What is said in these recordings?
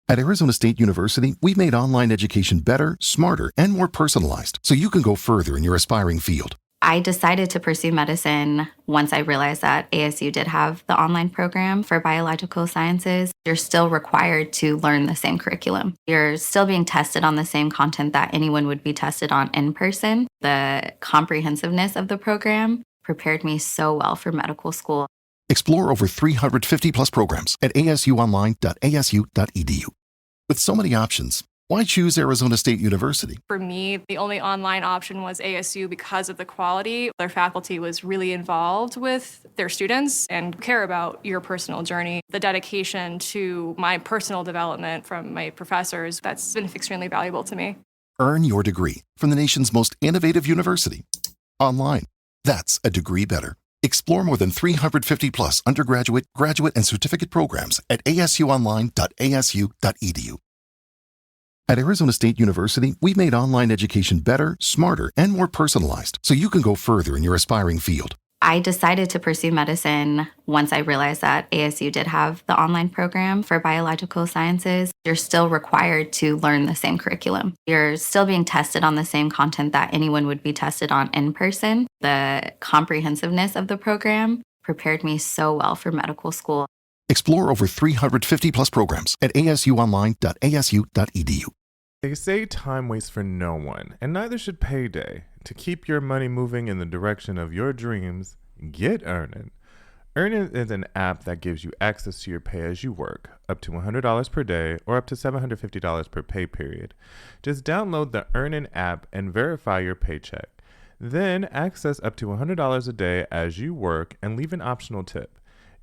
At Arizona State University, we've made online education better, smarter, and more personalized so you can go further in your aspiring field. I decided to pursue medicine once I realized that ASU did have the online program for biological sciences. You're still required to learn the same curriculum. You're still being tested on the same content that anyone would be tested on in person. The comprehensiveness of the program prepared me so well for medical school. Explore over 350 plus programs at asuonline.asu.edu. With so many options, why choose Arizona State University? For me, the only online option was ASU because of the quality. Their faculty was really involved with their students and care about your personal journey. The dedication to my personal development from my professors, that's been extremely valuable to me. Earn your degree from the nation's most innovative university. Online. That's a degree better. Explore more than 350 plus undergraduate, graduate, and certificate programs at asuonline.asu.edu. At Arizona State University, we've made online education better, smarter, and more personalized so you can go further in your aspiring field. I decided to pursue medicine once I realized that ASU did have the online program for biological sciences. You're still required to learn the same curriculum. You're still being tested on the same content that anyone would be tested on in person. The comprehensiveness of the program prepared me so well for medical school. Explore over 350 plus programs at asuonline.asu.edu. They say time waits for no one, and neither should payday. To keep your money moving in the direction of your dreams, get Earnin. Earnin is an app that gives you access to your pay as you work, up to $100 per day or up to $750 per pay period. Just download the Earnin app and verify your paycheck. Then access up to $100 a day as you work and leave an optional tip.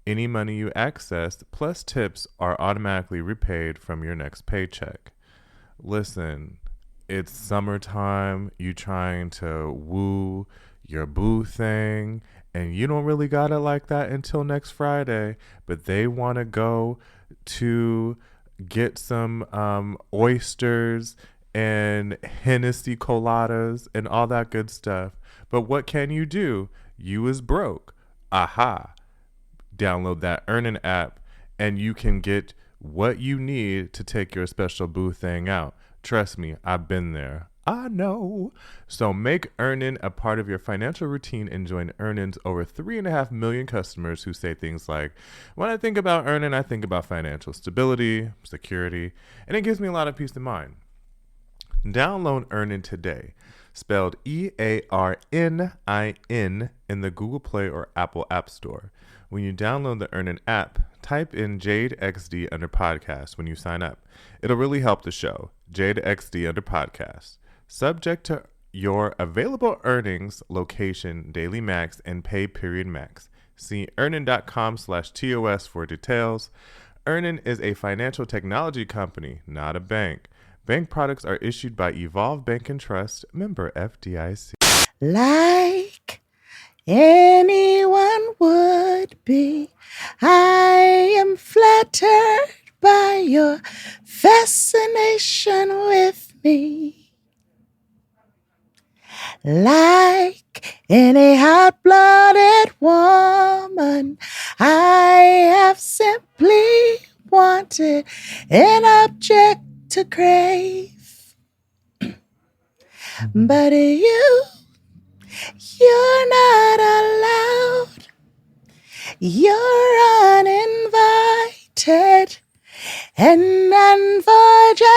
Any money you access plus tips are automatically repaid from your next paycheck. Listen, it's summertime, you trying to woo your boo thing, and you don't really got it like that until next Friday, but they want to go to get some oysters and Hennessy coladas and all that good stuff. But what can you do? You is broke. Aha. Download that Earnin app and you can get what you need to take your special boo thing out. Trust me, I've been there. I know. So make Earnin a part of your financial routine and join Earnin's over 3.5 million customers who say things like, when I think about Earnin, I think about financial stability, security, and it gives me a lot of peace of mind. Download Earnin today, spelled EARNIN in the Google Play or Apple App Store. When you download the Earnin app, type in Jade XD under podcast when you sign up. It'll really help the show. Jade XD under podcast. Subject to your available earnings, location, daily max, and pay period max. See earnin.com/TOS for details. Earnin is a financial technology company, not a bank. Bank products are issued by Evolve Bank and Trust, member FDIC. Like anyone would be, I am flattered by your fascination with me. Like any hot-blooded woman, I have simply wanted an object to crave. But you're not allowed. You're uninvited and unfortunate.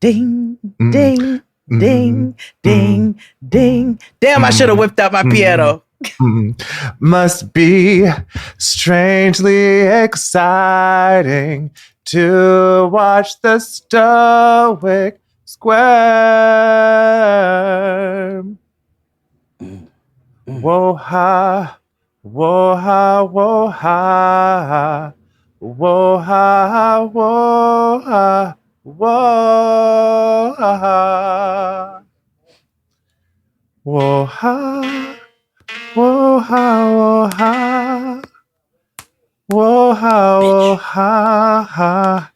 Ding, ding, ding, ding, ding. Damn, I should have whipped out my piano. Must be strangely exciting to watch the stoic squirm. Whoa ha, whoa ha, whoa ha, whoa ha, whoa ha, whoa ha, whoa ha. Whoa ha, whoa ha, whoa ha, whoa ha ha,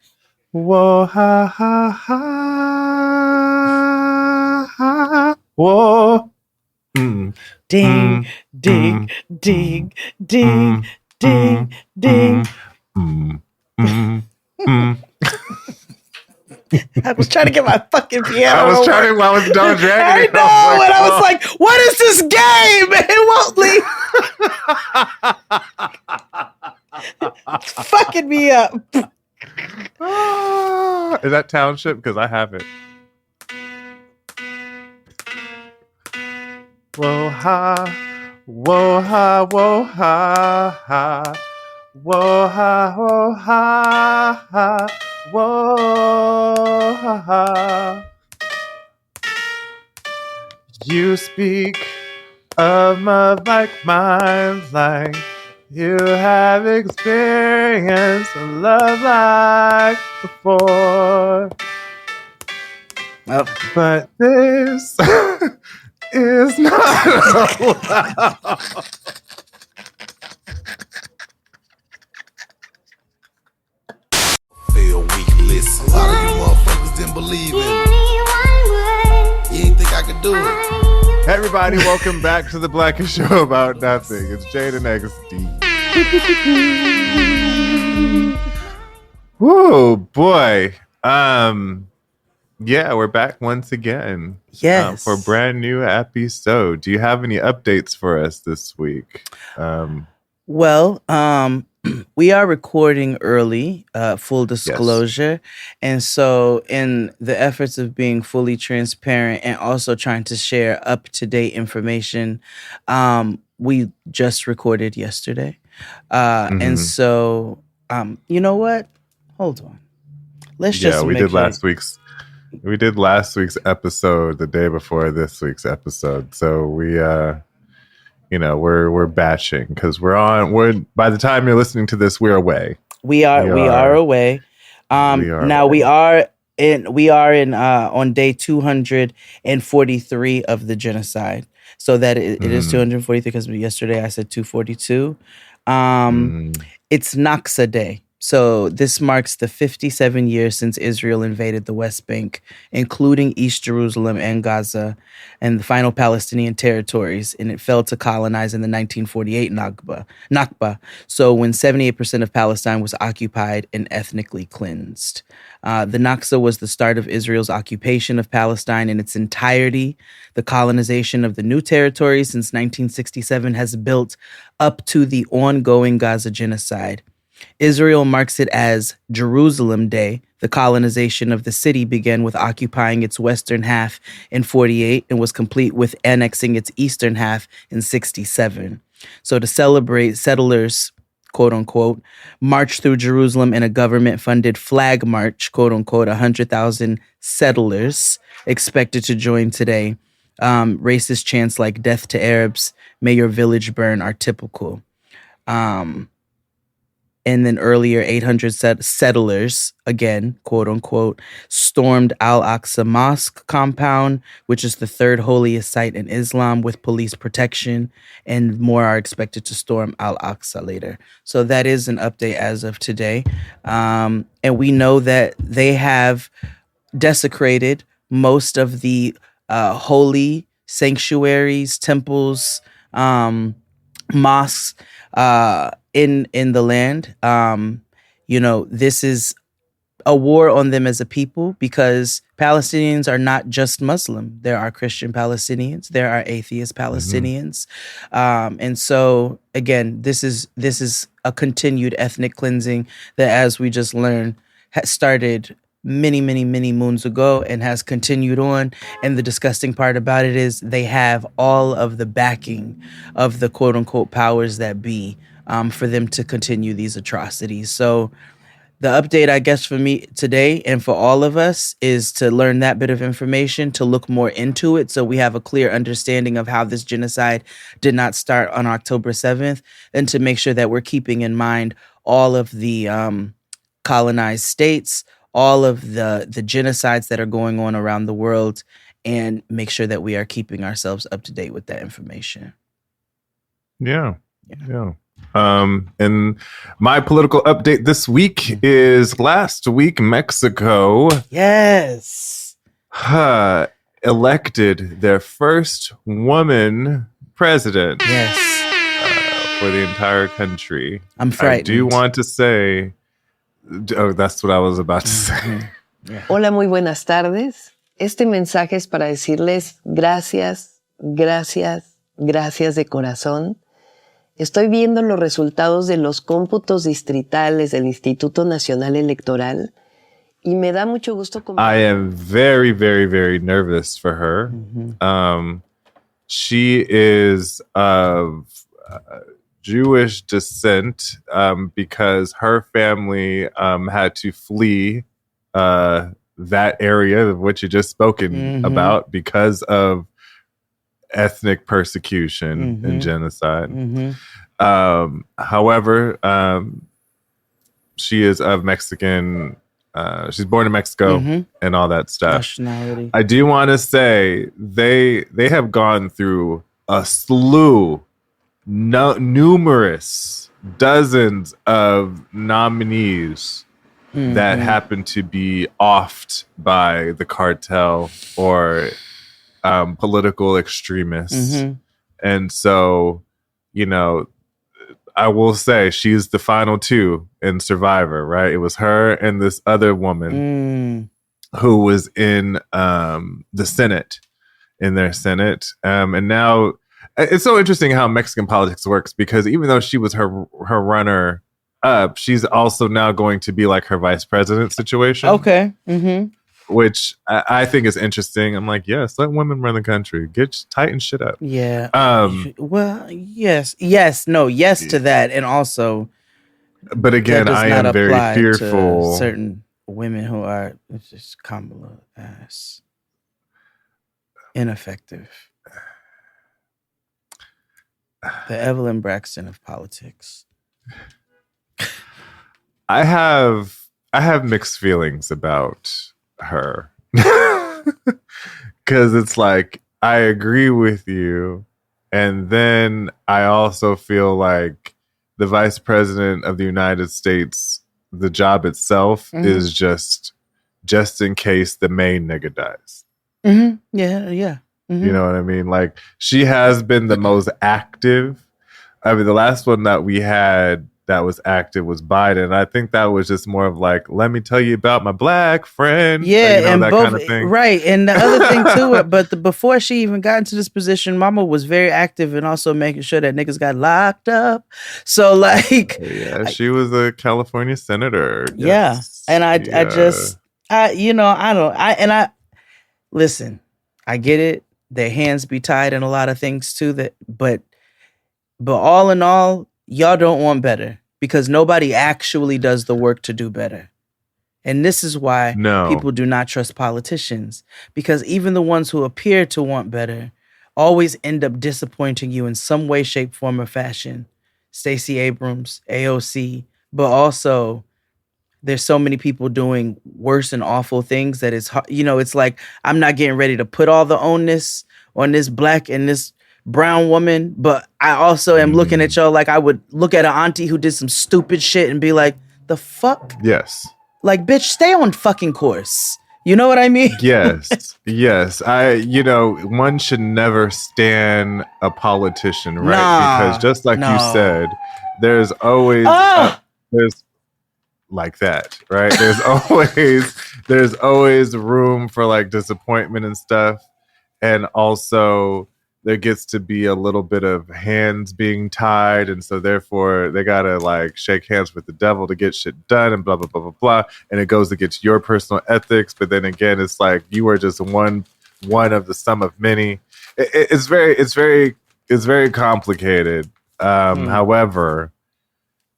whoa ha ha ha, whoa. Ding, ding, ding, ding, ding, ding. I was trying to get my fucking piano. I was double dragging it. I know, and I was like, "What is this game?" It won't leave. It's fucking me up. Is that Township? Because I have it. Whoa ha, whoa ha, whoa ha ha, whoa ha, whoa ha ha, whoa ha ha. You speak of my like minds, like you have experienced a love like before. Oh. But this is not allowed. Feel weakless. A lot of you motherfuckers didn't believe in me. You didn't think I could do it. Hey everybody, welcome back to the Blackest Show About Nothing. It's Jade and XD. Whoa, boy. Yeah, we're back once again. Yes. For a brand new episode. Do you have any updates for us this week? Well, we are recording early, full disclosure. Yes. And so in the efforts of being fully transparent and also trying to share up-to-date information, we just recorded yesterday. And so, you know what? Hold on. Let's just we did last week's episode the day before this week's episode. So we're batching because we're by the time you're listening to this, we're away. We are away. We are in on day 243 of the genocide. So that it is 243 because yesterday I said 242. It's Naksa Day. So this marks the 57 years since Israel invaded the West Bank, including East Jerusalem and Gaza, and the final Palestinian territories, and it failed to colonize in the 1948 Nakba. So when 78% of Palestine was occupied and ethnically cleansed. The Nakba was the start of Israel's occupation of Palestine in its entirety. The colonization of the new territories since 1967 has built up to the ongoing Gaza genocide. Israel marks it as Jerusalem Day. The colonization of the city began with occupying its western half in 48 and was complete with annexing its eastern half in 67. So to celebrate, settlers, quote unquote, marched through Jerusalem in a government-funded flag march, quote unquote, 100,000 settlers expected to join today. Racist chants like "Death to Arabs," "May your village burn" are typical. And then earlier, 800 settlers, again, quote unquote, stormed Al-Aqsa Mosque compound, which is the third holiest site in Islam with police protection, and more are expected to storm Al-Aqsa later. So that is an update as of today. And we know that they have desecrated most of the holy sanctuaries, temples, mosques, in the land. This is a war on them as a people because Palestinians are not just Muslim. There are Christian Palestinians. There are atheist Palestinians. And so again, this is a continued ethnic cleansing that, as we just learned, started many, many, many moons ago and has continued on. And the disgusting part about it is they have all of the backing of the quote unquote powers that be for them to continue these atrocities. So the update, I guess, for me today and for all of us is to learn that bit of information, to look more into it so we have a clear understanding of how this genocide did not start on October 7th, and to make sure that we're keeping in mind all of the colonized states, all of the genocides that are going on around the world, and make sure that we are keeping ourselves up to date with that information. Yeah. And my political update this week is last week, Mexico. Yes. Elected their first woman president. Yes. for the entire country. I'm frightened. I do want to say, that's what I was about to say. Yeah. Hola, muy buenas tardes. Este mensaje es para decirles gracias, gracias, gracias de corazón. Estoy viendo los resultados de los cómputos distritales del Instituto Nacional Electoral y me da mucho gusto. I am very, very, very nervous for her. She is of Jewish descent because her family had to flee that area of which you just spoken about because of ethnic persecution and genocide. However, she is of Mexican. She's born in Mexico and all that stuff. Nationality. I do want to say they have gone through a slew, numerous dozens of nominees that happen to be offed by the cartel or political extremists. And so, you know, I will say she's the final two in Survivor, right? It was her and this other woman who was in the Senate, in their Senate. And now it's so interesting how Mexican politics works, because even though she was her runner up, she's also now going to be like her vice president situation. Okay. Which I think is interesting. I'm like, yes, let women run the country. Tighten shit up. Yeah. Well, yes to that, and also, but again, that does I not am very apply fearful. to certain women who are just Kamala ass ineffective. The Evelyn Braxton of politics. I have mixed feelings about her, because it's like I agree with you, and then I also feel like the vice president of the United States, the job itself is just in case the main nigga dies. Yeah. You know what I mean? Like, she has been the most active. I mean, the last one that we had that was active was Biden. I think that was just more of like, let me tell you about my black friend. Yeah, you know, and that both, kind of thing. Right. And the other thing too, before she even got into this position, Mama was very active and also making sure that niggas got locked up. So like, yeah, she was a California senator. Yeah, Yes. and I listen. I get it. Their hands be tied in a lot of things too. But all in all, y'all don't want better, because nobody actually does the work to do better. And this is why people do not trust politicians, because even the ones who appear to want better always end up disappointing you in some way, shape, form, or fashion. Stacey Abrams, AOC, but also there's so many people doing worse and awful things that it's, it's like, I'm not getting ready to put all the onus on this black and this brown woman, but I also am looking at y'all like I would look at an auntie who did some stupid shit and be like, the fuck? Yes. Like, bitch, stay on fucking course. You know what I mean? Yes. Yes. One should never stand a politician, right? Because just like you said, there's always, there's like that, right? There's always room for like disappointment and stuff. And also there gets to be a little bit of hands being tied. And so therefore they got to like shake hands with the devil to get shit done and blah, blah, blah, blah, blah. And it goes against your personal ethics. But then again, it's like you are just one of the sum of many. It's very complicated. However,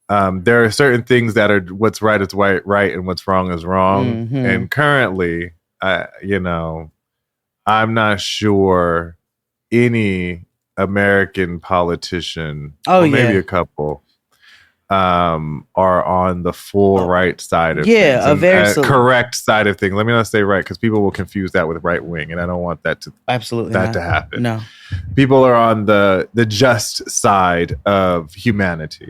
there are certain things that are what's right is right and what's wrong is wrong. And currently, I'm not sure any American politician, maybe a couple, are on the full right side of things. A very correct side of things. Let me not say right, because people will confuse that with right wing, and I don't want that to to happen. No, people are on the just side of humanity.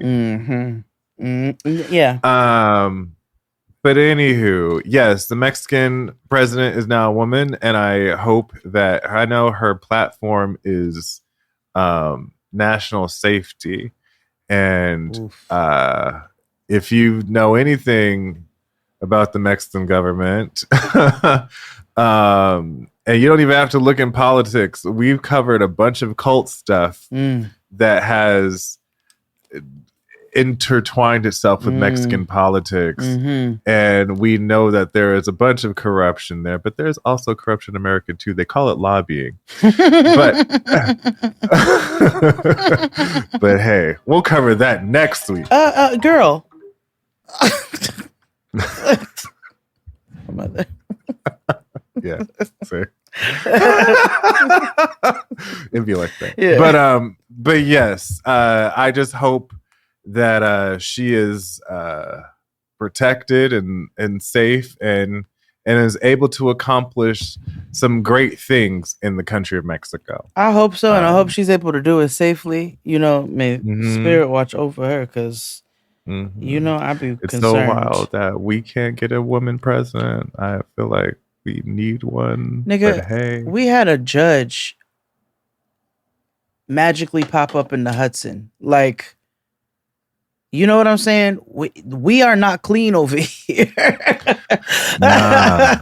Yeah. But anywho, yes, the Mexican president is now a woman, and I hope that, I know her platform is national safety, And if you know anything about the Mexican government, and you don't even have to look in politics, we've covered a bunch of cult stuff that has intertwined itself with Mexican politics. And we know that there is a bunch of corruption there, but there's also corruption in America too. They call it lobbying. But but hey, we'll cover that next week. Girl. Mother. Yeah. See? It'd be like that. Yeah. But yes, I just hope that she is protected and safe and is able to accomplish some great things in the country of Mexico. I hope so, and I hope she's able to do it safely. You know, may Spirit watch over her, because you know, I'd be it's concerned. so wild that we can't get a woman president. I feel like we need one. Nigga, but hey, we had a judge magically pop up in the Hudson. Like, you know what I'm saying? We are not clean over here. Nah.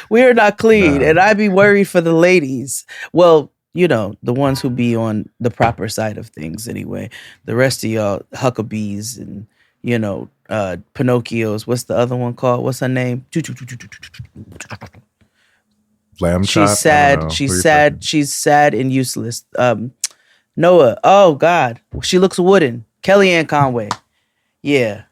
we are not clean. Nah. And I'd be worried for the ladies. Well, you know, the ones who be on the proper side of things anyway. The rest of y'all Huckabees and, you know, Pinocchios. What's the other one called? What's her name? Lamb chop? She's sad. She's sad. She's sad and useless. Noah. Oh, God. She looks wooden. Kellyanne Conway. Yeah.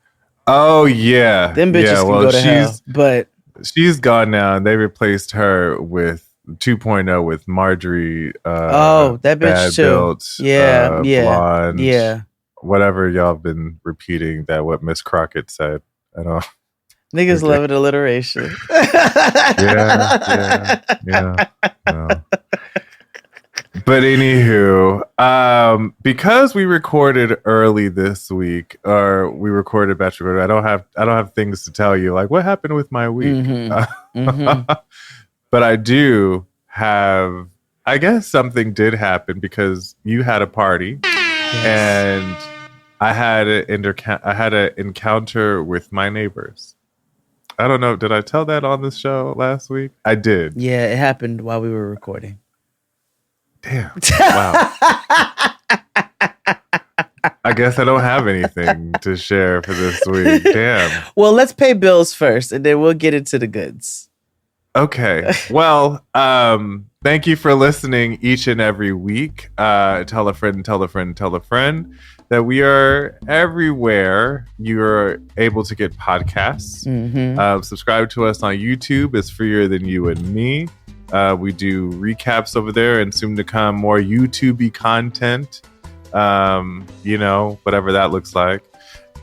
Oh, yeah. Them bitches can go to hell. But she's gone now, and they replaced her with 2.0 with Marjorie. That bitch bad too. Built, yeah. Blonde. Yeah. Whatever y'all have been repeating that what Miss Crockett said. I don't. Niggas love it, alliteration. Yeah. No. But anywho, because we recorded early this week, or we recorded batch recorder, I don't have things to tell you. Like, what happened with my week? But I do have. I guess something did happen because you had a party, and I had an encounter with my neighbors. I don't know. Did I tell that on the show last week? I did. Yeah, it happened while we were recording. Damn. Wow. I guess I don't have anything to share for this week. Damn. Well, let's pay bills first, and then we'll get into the goods. Okay. Well, thank you for listening each and every week. Tell a friend, tell a friend, tell a friend that we are everywhere you are able to get podcasts. Subscribe to us on YouTube. It's freer than you and me. We do recaps over there and soon to come more YouTube-y content. You know, whatever that looks like.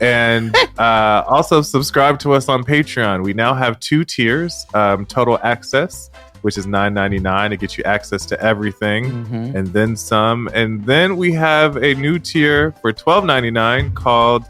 And also subscribe to us on Patreon. We now have 2 tiers. Total Access, which is $9.99. It gets you access to everything and then some. And then we have a new tier for $12.99 called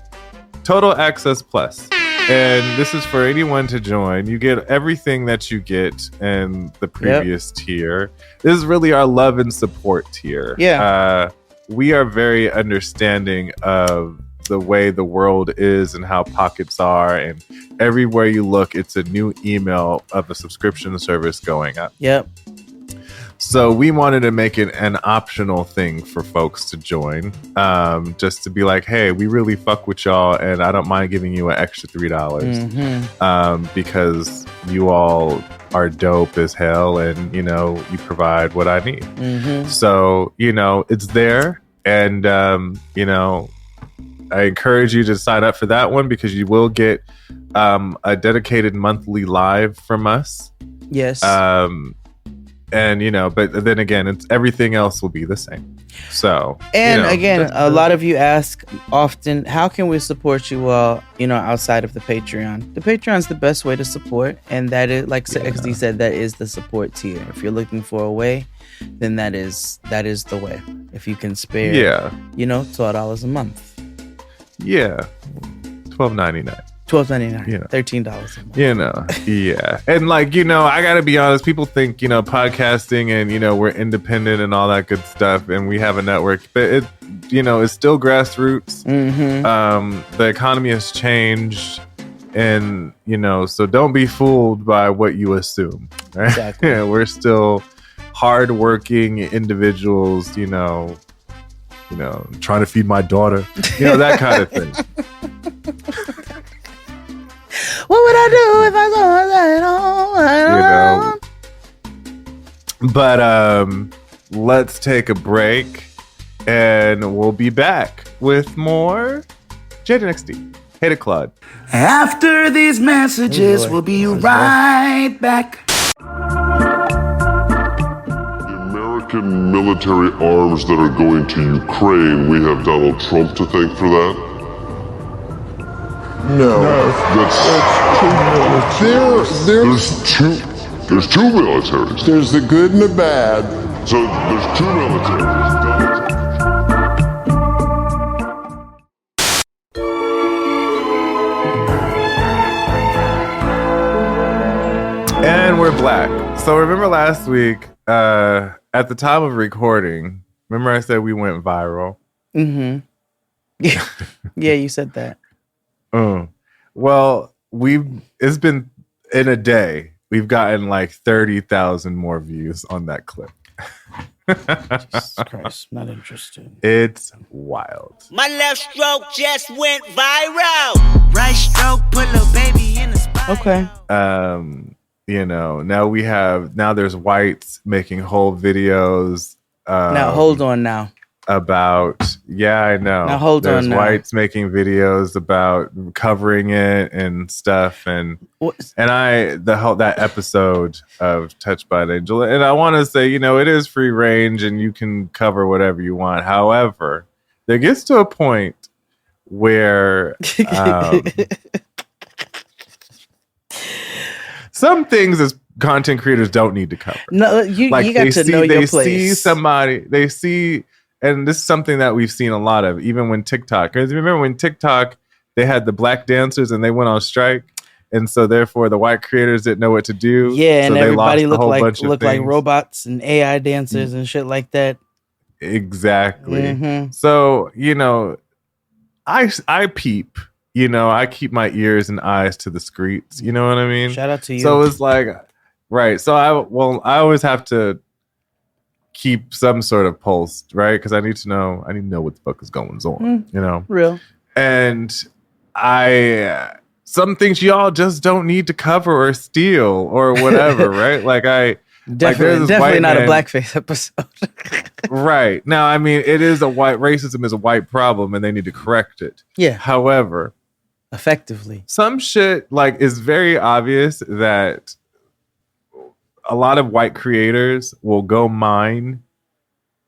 Total Access Plus. And this is for anyone to join. You get everything that you get in the previous tier. This is really our love and support tier. Yeah. We are very understanding of the way the world is and how pockets are. And everywhere you look, it's a new email of a subscription service going up. Yep. So we wanted to make it an optional thing for folks to join, just to be like, hey, we really fuck with y'all, and I don't mind giving you an extra $3 because you all are dope as hell, and, you know, you provide what I need. So, you know, it's there, and, you know, I encourage you to sign up for that one because you will get a dedicated monthly live from us. Yes. And, you know, but then again, it's everything else will be the same. So, and you know, again, a lot of you ask often, how can we support you all, you know, outside of the Patreon? The Patreon's the best way to support. And that is, like XD said, that is the support tier. If you're looking for a way, then that is the way. If you can spare, you know, $12 a month. Yeah. $12.99. $12.99, you know, $13 a month. You know, yeah. And like, you know, I gotta be honest, people think, you know, podcasting and, you know, we're independent and all that good stuff and we have a network, but it's still grassroots. Mm-hmm. The economy has changed, and so don't be fooled by what you assume. Right? Exactly. We're still hardworking individuals. Trying to feed my daughter. That kind of thing. What would I do if I saw that on? But let's take a break, and we'll be back with more JNXT. Hate it, Claude. After these messages, we'll be right back. American military arms that are going to Ukraine, we have Donald Trump to thank for that. No. That's there's two militaries. There's the good and the bad. So there's two militaries. And we're back. So remember last week, at the time of recording, remember I said we went viral? Mm-hmm. Yeah, you said that. Well, it's been in a day. We've gotten like 30,000 more views on that clip. Jesus Christ, not interested. It's wild. My left stroke just went viral. Right stroke put little baby in the spot. Okay. Now there's whites making whole videos. Now hold on now. About I know. Now hold There's on now. whites making videos about covering it and stuff, and that episode of Touched by an Angel, and I want to say, it is free range and you can cover whatever you want. However, there gets to a point where some things as content creators don't need to cover. No, you got to know your place. They see somebody. And this is something that we've seen a lot of, even when TikTok. Because remember when TikTok, they had the black dancers and they went on strike, and so therefore the white creators didn't know what to do. Yeah, so and they everybody lost looked like robots and AI dancers and shit like that. Exactly. Mm-hmm. So I peep. I keep my ears and eyes to the streets. You know what I mean? Shout out to you. So it's like, right. So I always have to keep some sort of pulse, right? Because I need to know what the fuck is going on, Real. And some things y'all just don't need to cover or steal or whatever, right? Definitely not a blackface episode. Right. Now, I mean, racism is a white problem and they need to correct it. Yeah. However, effectively, some shit is very obvious that a lot of white creators will go mine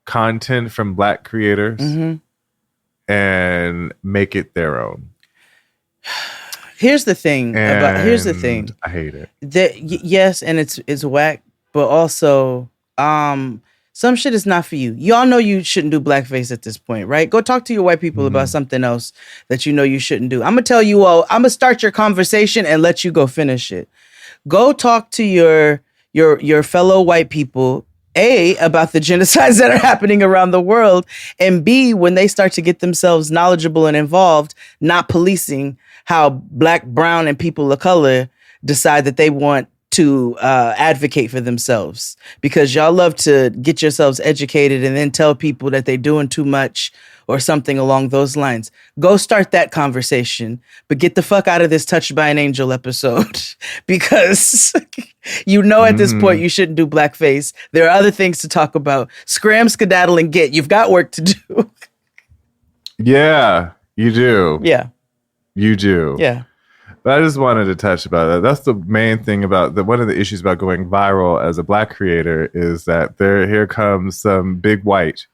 content from black creators and make it their own. Here's the thing. I hate it. Yes, and it's whack, but also some shit is not for you. Y'all know you shouldn't do blackface at this point, right? Go talk to your white people about something else that you know you shouldn't do. I'm gonna tell you all. I'm gonna start your conversation and let you go finish it. Go talk to your fellow white people, A, about the genocides that are happening around the world, and B, when they start to get themselves knowledgeable and involved, not policing how black, brown, and people of color decide that they want to advocate for themselves. Because y'all love to get yourselves educated and then tell people that they're doing too much or something along those lines. Go start that conversation, but get the fuck out of this Touched by an Angel episode because at this point you shouldn't do blackface. There are other things to talk about. Scram, skedaddle, and get. You've got work to do. Yeah, you do. Yeah. You do. Yeah. But I just wanted to touch about that. That's the main thing about one of the issues about going viral as a black creator is that here comes some big white.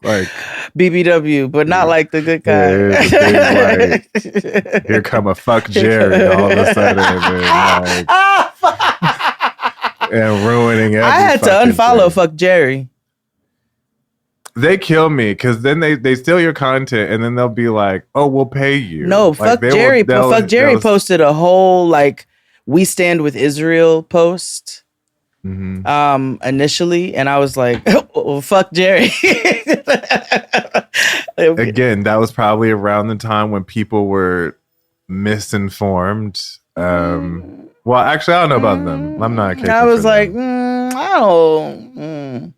Like BBW, but not like the good kind. Here come a fuck Jerry all of a sudden and ruining everything. I had to unfollow fuck Jerry. They kill me because then they steal your content and then they'll be like, "Oh, we'll pay you." No, like, fuck Jerry. Fuck Jerry posted a whole like "We Stand with Israel" post. Initially, and I was like, well, fuck Jerry. Again, that was probably around the time when people were misinformed. Well, actually, I don't know about them. I'm not. I was like, I don't.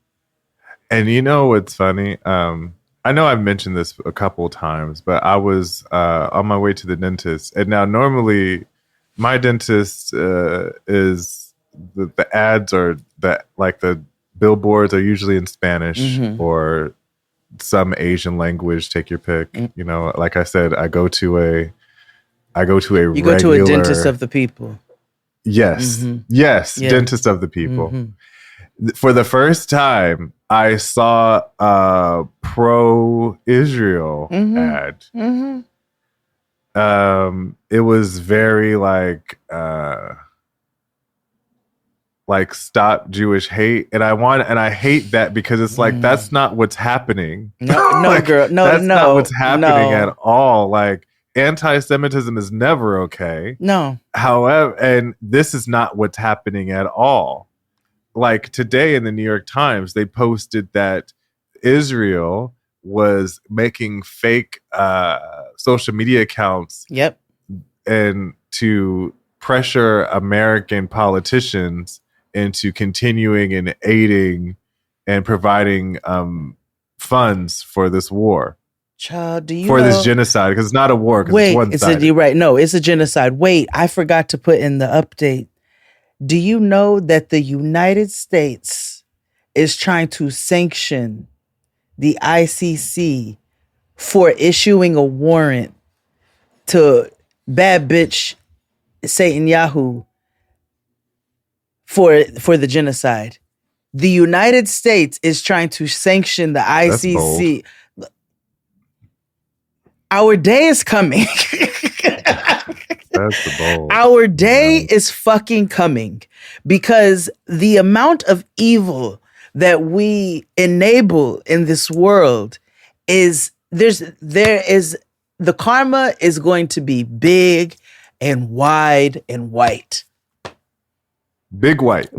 And you know what's funny? I know I've mentioned this a couple of times, but I was on my way to the dentist, and now normally my dentist is. The ads are that like the billboards are usually in Spanish or some Asian language. Take your pick. You know, like I said, I go to a go to a dentist of the people. Yes, yes, dentist of the people. For the first time, I saw a pro-Israel ad. It was very like stop Jewish hate, and I hate that because it's like that's not what's happening. No, like, girl, no, that's no, not what's happening no. at all. Like anti-Semitism is never okay. No, however, and this is not what's happening at all. Like today in the New York Times, they posted that Israel was making fake social media accounts. Yep, and to pressure American politicians into continuing and aiding and providing funds for this war. Child, do you for know, this genocide? Because it's not a war. Wait, it's one-sided. you're right. No, it's a genocide. Wait, I forgot to put in the update. Do you know that the United States is trying to sanction the ICC for issuing a warrant to bad bitch Satan Yahoo for the genocide? The United States is trying to sanction the ICC. Our day is coming. That's the bold. Our day is fucking coming because the amount of evil that we enable in this world is the karma is going to be big and wide and white. Big white.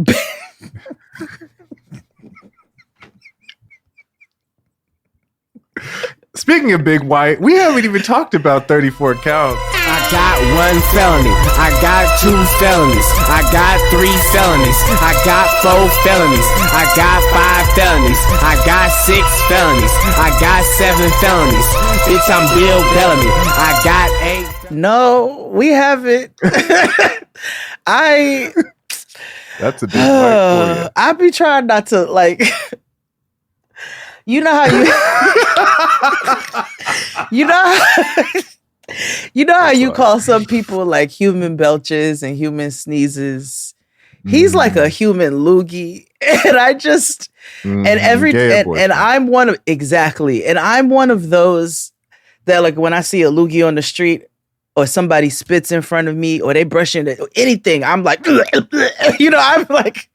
Speaking of big white, we haven't even talked about 34 counts. I got 1 felony. I got 2 felonies. I got 3 felonies. I got 4 felonies. I got 5 felonies. I got 6 felonies. I got 7 felonies. Bitch, I'm Bill Bellamy. I got 8. No, we haven't. That's a big white for you. I be trying not to like. You know how you know how you call some people like human belches and human sneezes. He's like a human loogie, and I just and I'm one of and I'm one of those that like when I see a loogie on the street or somebody spits in front of me or they brush into anything, I'm like, I'm like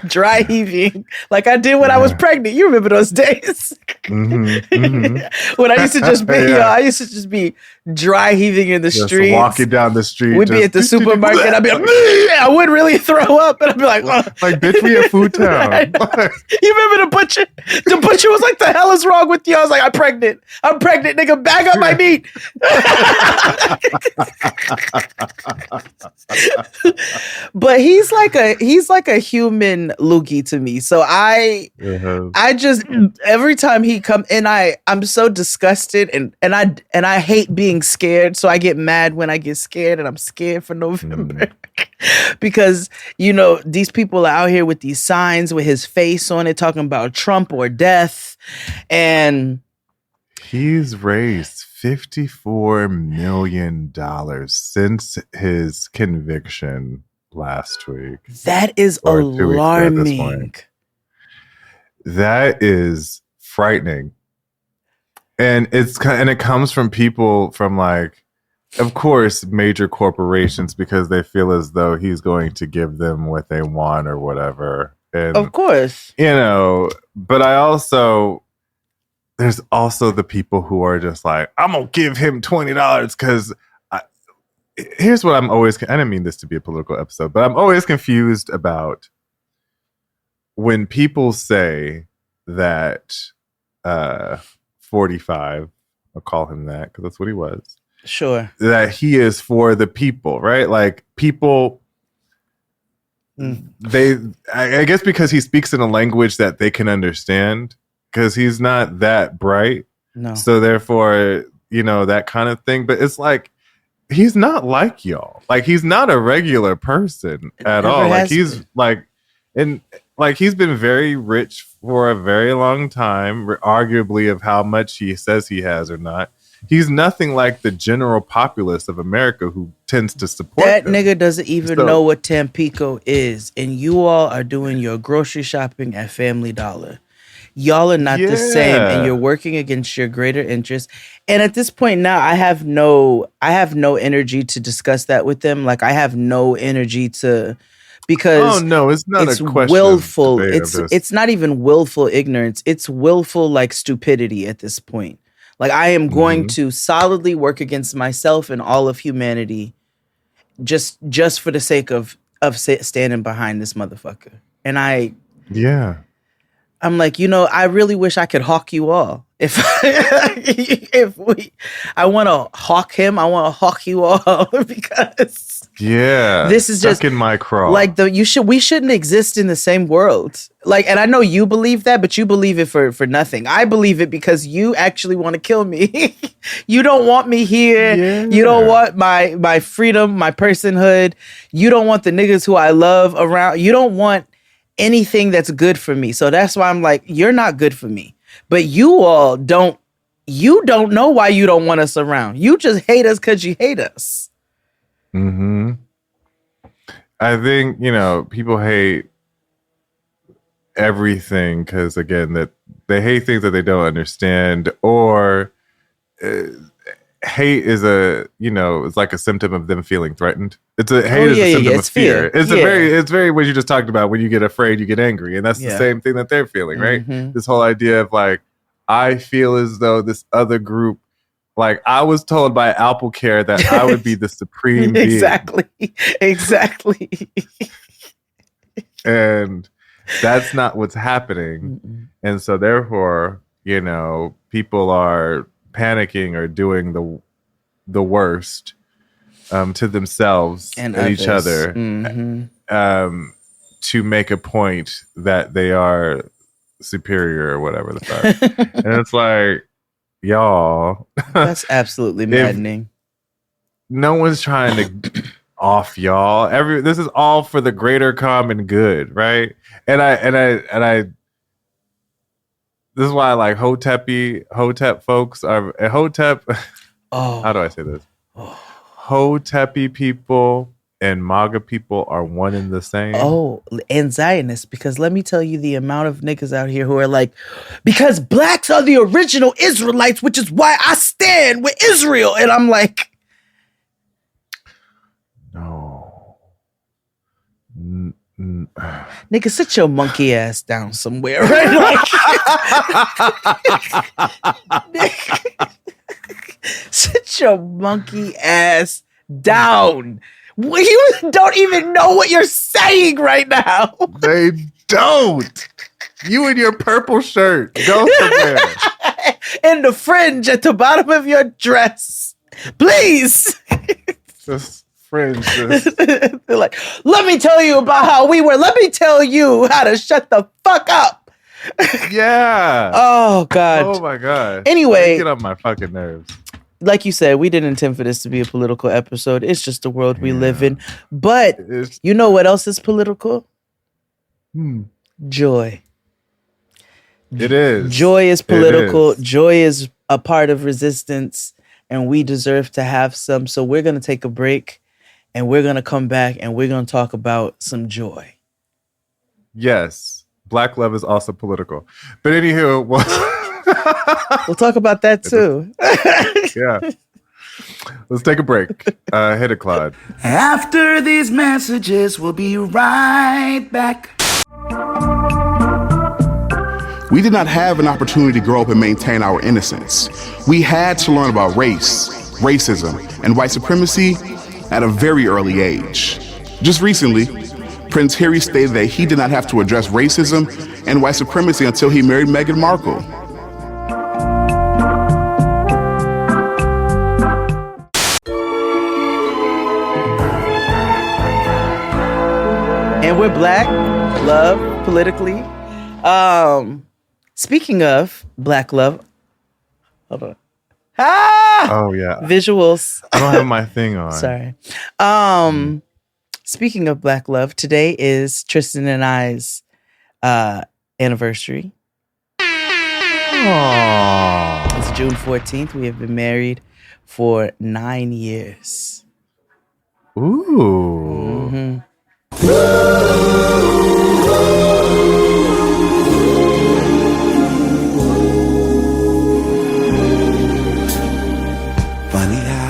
dry heaving like I did when I was pregnant. You remember those days? When I used to just be, I used to just be dry heaving in the street, walking down the street. We'd be at the supermarket. I'd be like, I would really throw up, and I'd be like, like bitch, we at Food Town. You remember the butcher? The butcher was like, the hell is wrong with you? I was like, I'm pregnant, nigga, bag up my meat. But he's like a human loogie to me. So I just every time he come and I'm so disgusted and I hate being scared. So I get mad when I get scared, and I'm scared for November. Because these people are out here with these signs with his face on it talking about Trump or death, and he's raised $54 million since his conviction last week. That is alarming. That is frightening. And it comes from people from like, of course, major corporations, because they feel as though he's going to give them what they want or whatever. And of course, but I also there's also the people who are just like, I'm gonna give him $20 because here's what I'm always, I didn't mean this to be a political episode, but I'm always confused about when people say that 45, I'll call him that because that's what he was. Sure. That he is for the people, right? Like people, I guess because he speaks in a language that they can understand, because he's not that bright. No. So therefore, that kind of thing. But it's like, he's not like y'all. Like, he's not a regular person at all. Like, he's like, and like, he's been very rich for a very long time, arguably of how much he says he has or not. He's nothing like the general populace of America who tends to support that him. nigga doesn't even know what Tampico is, and you all are doing your grocery shopping at Family Dollar. Y'all are not the same, and you're working against your greater interests. And at this point now, I have no energy to discuss that with them. Like, I have no energy to, because it's not a question. Willful. It's not even willful ignorance. It's willful like stupidity at this point. Like, I am going to solidly work against myself and all of humanity, just for the sake of standing behind this motherfucker. And I'm like, I really wish I could hawk you all. I want to hawk him, I want to hawk you all because this is just in my craw. Like, we shouldn't exist in the same world. Like, and I know you believe that, but you believe it for nothing. I believe it because you actually want to kill me. You don't want me here. Yeah. You don't want my freedom, my personhood. You don't want the niggas who I love around. You don't want anything that's good for me. So that's why I'm like, you're not good for me. But you all don't know why you don't want us around. You just hate us because you hate us. Mm-hmm. I think, people hate everything because, again, that they hate things that they don't understand, or hate is it's like a symptom of them feeling threatened. It's a hate is a symptom of fear. It's very what you just talked about. When you get afraid, you get angry, and that's the same thing that they're feeling, right? This whole idea of like, I feel as though this other group, like, I was told by Apple Care that I would be the supreme being. Exactly. And that's not what's happening. And so therefore, people are panicking or doing the worst to themselves and each other to make a point that they are superior or whatever the fuck. And it's like, y'all, that's absolutely maddening. No one's trying to off y'all. This is all for the greater common good, right? And I this is why I like Hotep folks are Hotep. How do I say this? Hotepi people and MAGA people are one and the same. And Zionists, because let me tell you the amount of niggas out here who are like, because blacks are the original Israelites, which is why I stand with Israel. And I'm like, no. Nigga, sit your monkey ass down somewhere, right? Like, sit your monkey ass down. You don't even know what you're saying right now. They don't. You in your purple shirt. Go somewhere. And the fringe at the bottom of your dress. Please. Just fringe. They're like, let me tell you about how we were. Let me tell you how to shut the fuck up. Yeah. Oh, God. Oh, my God. Anyway. Get on my fucking nerves. Like you said, we didn't intend for this to be a political episode. It's just the world we live in. But you know what else is political? Joy. It is. Joy is political. Joy is a part of resistance, and we deserve to have some. So we're going to take a break, and we're going to come back, and we're going to talk about some joy. Yes. Black love is also political. But anywho, we'll talk about that too. Yeah. Let's take a break. Hit it, Claude. After these messages, we'll be right back. we did not have an opportunity to grow up and maintain our innocence. We had to learn about race, racism, and white supremacy at a very early age. Just recently, Prince Harry stated that he did not have to address racism and white supremacy until he married Meghan Markle. And we're Black love politically. Speaking of Black love, hold on. Oh yeah, visuals. I don't have my thing on. Sorry. Speaking of Black love, today is Tristan and I's anniversary. Aww. It's June 14th. We have been married for 9 years. Ooh. Mm-hmm. Funny how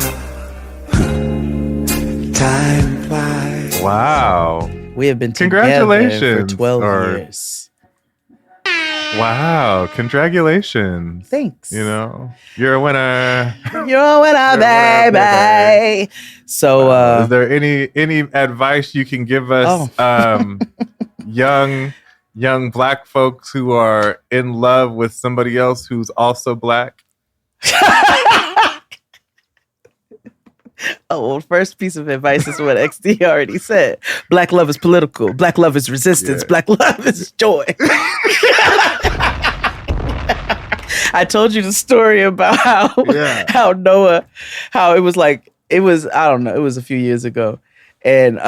time flies. Wow. We have been together for 12 years. Wow. Congratulations. Thanks. You know, you're a winner. You're a winner, baby. So, is there any advice you can give us, young Black folks who are in love with somebody else who's also Black? Oh, well, first piece of advice is what XD already said. Black love is political. Black love is resistance. Yeah. Black love is joy. I told you the story about how Noah, how it was I don't know, it was a few years ago. And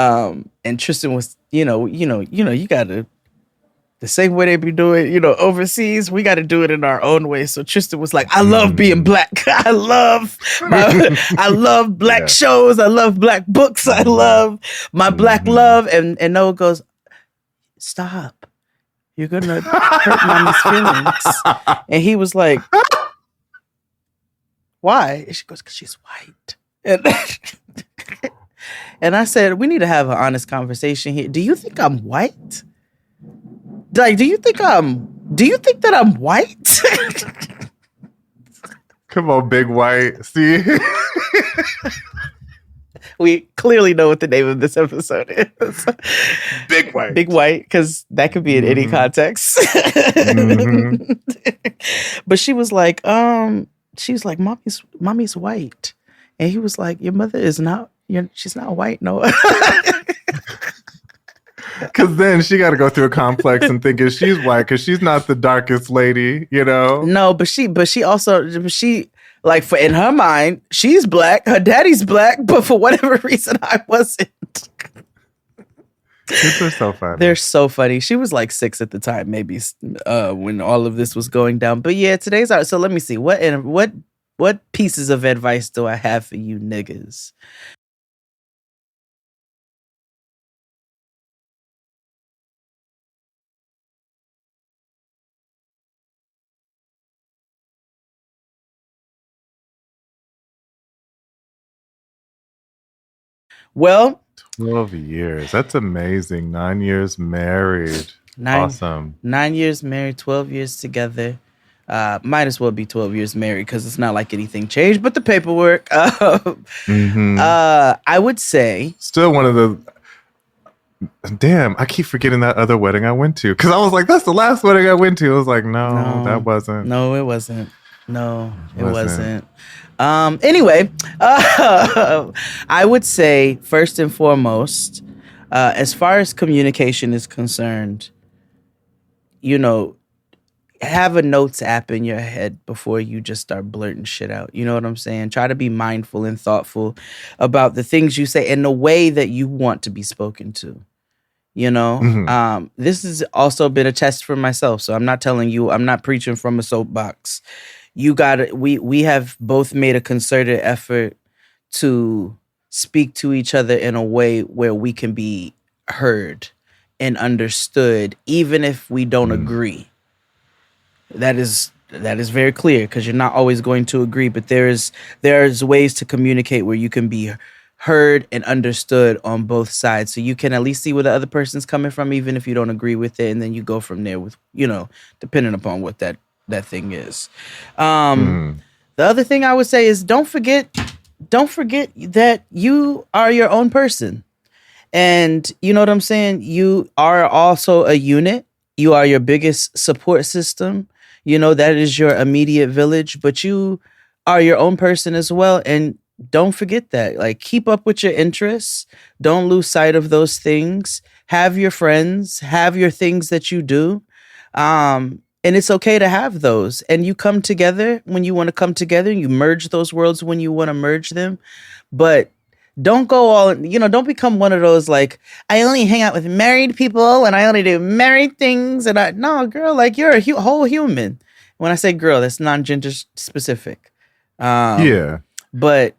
Tristan was, you gotta, the same way they be doing, overseas, we got to do it in our own way. So Tristan was like, I love being Black. I love Black shows. I love Black books. I love my Black love. And Noah goes, stop. You're going to hurt mommy's feelings. And he was like, why? And she goes, because she's white. And I said, we need to have an honest conversation here. Do you think I'm white? Like, do you think that I'm white? Come on, big white. See? We clearly know what the name of this episode is. Big white. Big white, because that could be in any context. But she was like, mommy's white. And he was like, your mother is not, she's not white, Noah. Because then she got to go through a complex and thinking she's white because she's not the darkest lady, No, but she like in her mind, she's Black. Her daddy's Black, but for whatever reason, I wasn't. Kids are so funny. They're so funny. She was like 6 at the time, maybe when all of this was going down. But yeah, today's art. So let me see what pieces of advice do I have for you niggas? Well, 12 years. That's amazing. 9 years married. Awesome. 9 years married, 12 years together. Might as well be 12 years married because it's not like anything changed, but the paperwork. I would say. Still one of the. Damn, I keep forgetting that other wedding I went to because I was like, that's the last wedding I went to. I was like, no, that wasn't. No, it wasn't. No, it wasn't. Anyway, I would say first and foremost, as far as communication is concerned, have a notes app in your head before you just start blurting shit out. You know what I'm saying? Try to be mindful and thoughtful about the things you say in the way that you want to be spoken to. This has also been a test for myself. So I'm not telling you, I'm not preaching from a soapbox. We have both made a concerted effort to speak to each other in a way where we can be heard and understood, even if we don't agree. That is very clear because you're not always going to agree, but there's ways to communicate where you can be heard and understood on both sides. So you can at least see where the other person's coming from, even if you don't agree with it. And then you go from there with, depending upon what that thing is. The other thing I would say is don't forget that you are your own person. And you know what I'm saying? You are also a unit. You are your biggest support system. That is your immediate village, but you are your own person as well. And don't forget that. Like, keep up with your interests. Don't lose sight of those things. Have your friends, have your things that you do. And it's okay to have those. And you come together when you want to come together. You merge those worlds when you want to merge them. But don't go all, don't become one of those, like, I only hang out with married people and I only do married things. And no, girl, like, you're a whole human. When I say girl, that's non-gender specific. Yeah. But,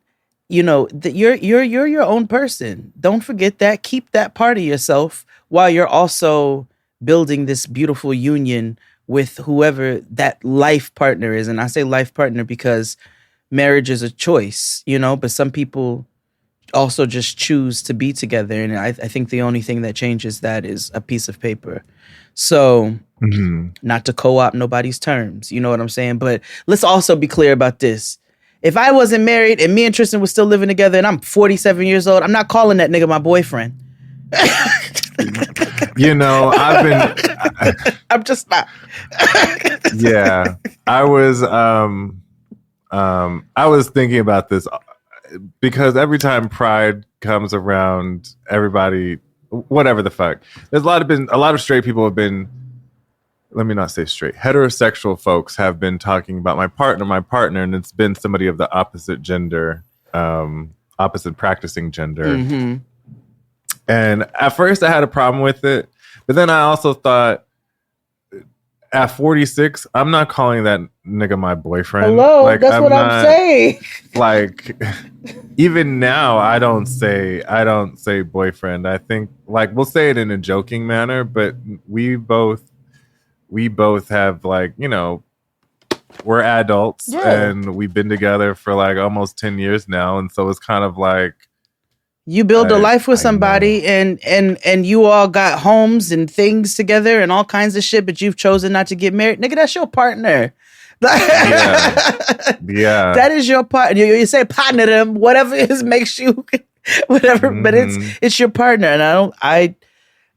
you're your own person. Don't forget that. Keep that part of yourself while you're also building this beautiful union with whoever that life partner is. And I say life partner because marriage is a choice, but some people also just choose to be together. And I think the only thing that changes that is a piece of paper. So not to co-opt nobody's terms, you know what I'm saying? But let's also be clear about this. If I wasn't married and me and Tristan was still living together and I'm 47 years old, I'm not calling that nigga my boyfriend. I've been... I'm just not. Yeah. I was thinking about this because every time Pride comes around, everybody, whatever the fuck, there's a lot of straight people have been, let me not say straight, heterosexual folks have been talking about my partner, and it's been somebody of the opposite gender, opposite practicing gender. Mm-hmm. And at first I had a problem with it, but then I also thought, at 46, I'm not calling that nigga my boyfriend. Hello, like, that's what I'm saying. Like, even now, I don't say boyfriend. I think, like, we'll say it in a joking manner, but we both have, like, we're adults and we've been together for like almost 10 years now, and so it's kind of like, you build a life with somebody and you all got homes and things together and all kinds of shit, but you've chosen not to get married. Nigga, that's your partner. Yeah. That is your partner. You say partner them, whatever it is makes you whatever, but it's your partner. And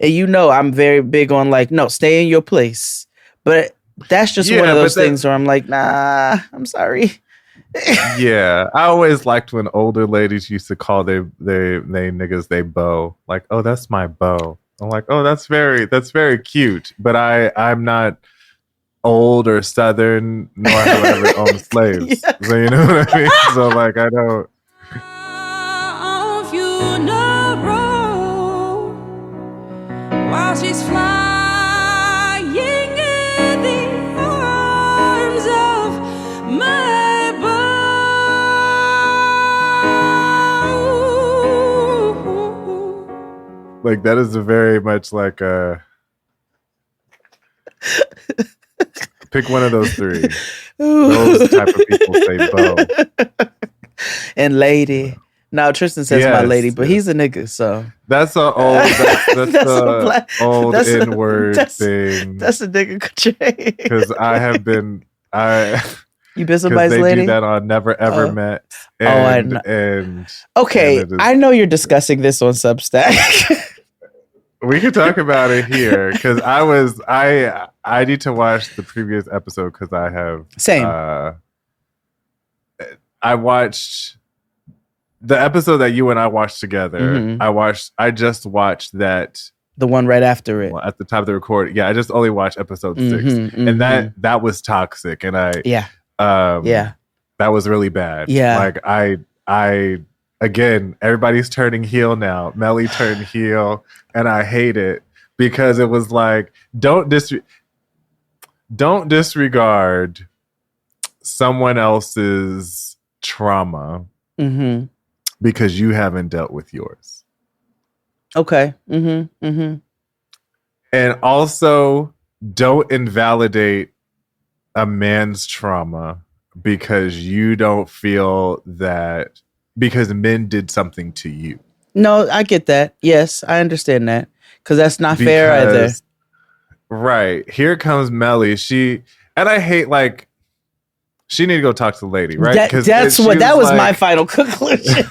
I'm very big on, like, no, stay in your place. But that's just one of those things where I'm like, nah, I'm sorry. Yeah, I always liked when older ladies used to call they niggas they beau. Like, oh, that's my beau. I'm like, oh, that's very cute. But I'm not old or Southern, nor have I ever owned slaves. Yeah. So you know what I mean? So, like, I don't. While she's flying in the arms of my beau. Like, that is a very much like a... Pick one of those three. Those type of people say beau. And lady. Now Tristan says my lady, but he's a nigga, so that's an old old N-word thing. That's a nigga trait. Because you been somebody's they lady? do that on Never Ever Met. I know you're discussing this on Substack. We could talk about it here because I need to watch the previous episode because I have same. I watched the episode that you and I watched together. Mm-hmm. I just watched that. The one right after it. Well, at the time of the recording. Yeah, I just only watched episode 6. And that was toxic. And that was really bad. Yeah. Like I again, everybody's turning heel now. Melly turned heel, and I hate it because it was like, don't disregard someone else's trauma. Mm-hmm. Because you haven't dealt with yours. Okay. Mm-hmm. Mm-hmm. And also, don't invalidate a man's trauma because you don't feel that because men did something to you. No, I get that. Yes, I understand that. Because that's not fair either. Right. Here comes Melly. And I hate, like, she need to go talk to the lady, right? That was my final conclusion.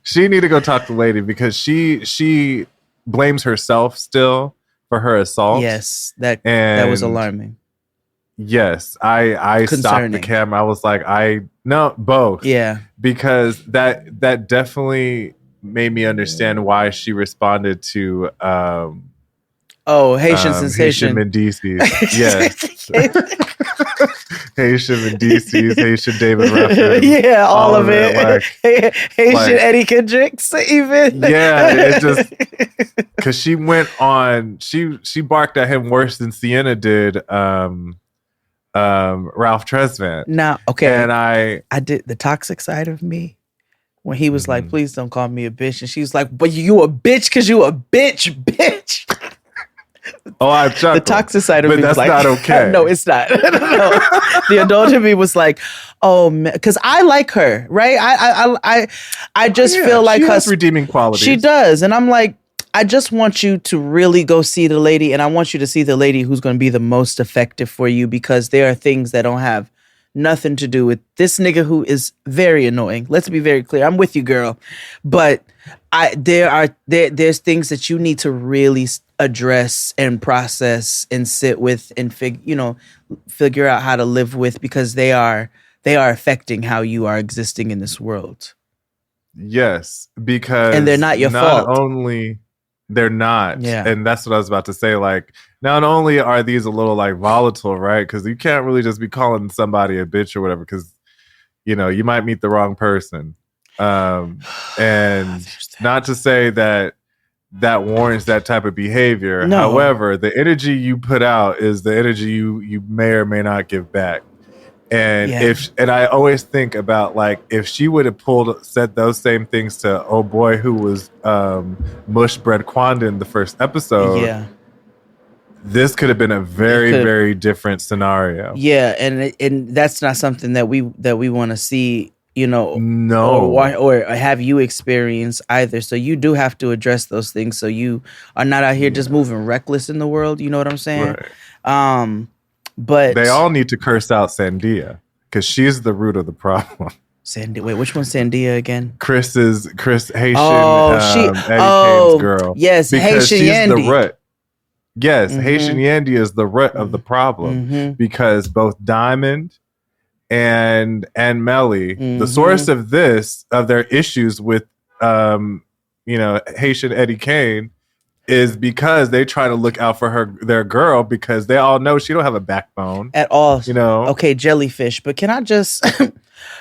She need to go talk to the lady because she blames herself still for her assault. Yes, that was alarming. Yes, I stopped the camera. I was like, no, both. Yeah. Because that definitely made me understand why she responded to Haitian sensation. Haitian Mendices. Yes. Haitian Mendices, Haitian David Ruffin. Yeah, all of it. Like, Haitian Eddie Kendricks, even. Yeah, it just because she went on, she barked at him worse than Sienna did Ralph Tresvant. Now, okay. And I did the toxic side of me when he was like, please don't call me a bitch. And she was like, but you a bitch because you a bitch. Oh, I chuckled. The toxic side of me that's was like, not okay. No, it's not. No. The adult in me was like, oh man, because I like her, right? I just feel like she has redeeming qualities. She does, and I'm like, I just want you to really go see the lady, and I want you to see the lady who's going to be the most effective for you, because there are things that don't have nothing to do with this nigga who is very annoying. Let's be very clear. I'm with you, girl, but there's things that you need to really address and process and sit with and figure out how to live with, because they are affecting how you are existing in this world. Yes, because and they're not your fault. Not only they're not, yeah, and that's what I was about to say. Like, not only are these a little like volatile, right? Because you can't really just be calling somebody a bitch or whatever, because you might meet the wrong person. And not to say that warrants that type of behavior. No. However, the energy you put out is the energy you may or may not give back. And and I always think about, like, if she would have said those same things to old boy who was Mush Bread Kwanda in the first episode, this could have been a very, very different scenario. Yeah, and that's not something that we want to see, no, or have you experience either. So you do have to address those things, so you are not out here just moving reckless in the world. You know what I'm saying? Right. But they all need to curse out Sandia, because she's the root of the problem. Sandia, wait, which one's Sandia again? Chris Haitian. Eddie Kane's girl. Yes, because Haitian she's Yandy. The root. Yes, Haitian Yandy is the root of the problem, because both Diamond and Melly, the source of their issues with Haitian Eddie Kane, is because they try to look out for their girl, because they all know she don't have a backbone at all. Okay, jellyfish. But can I just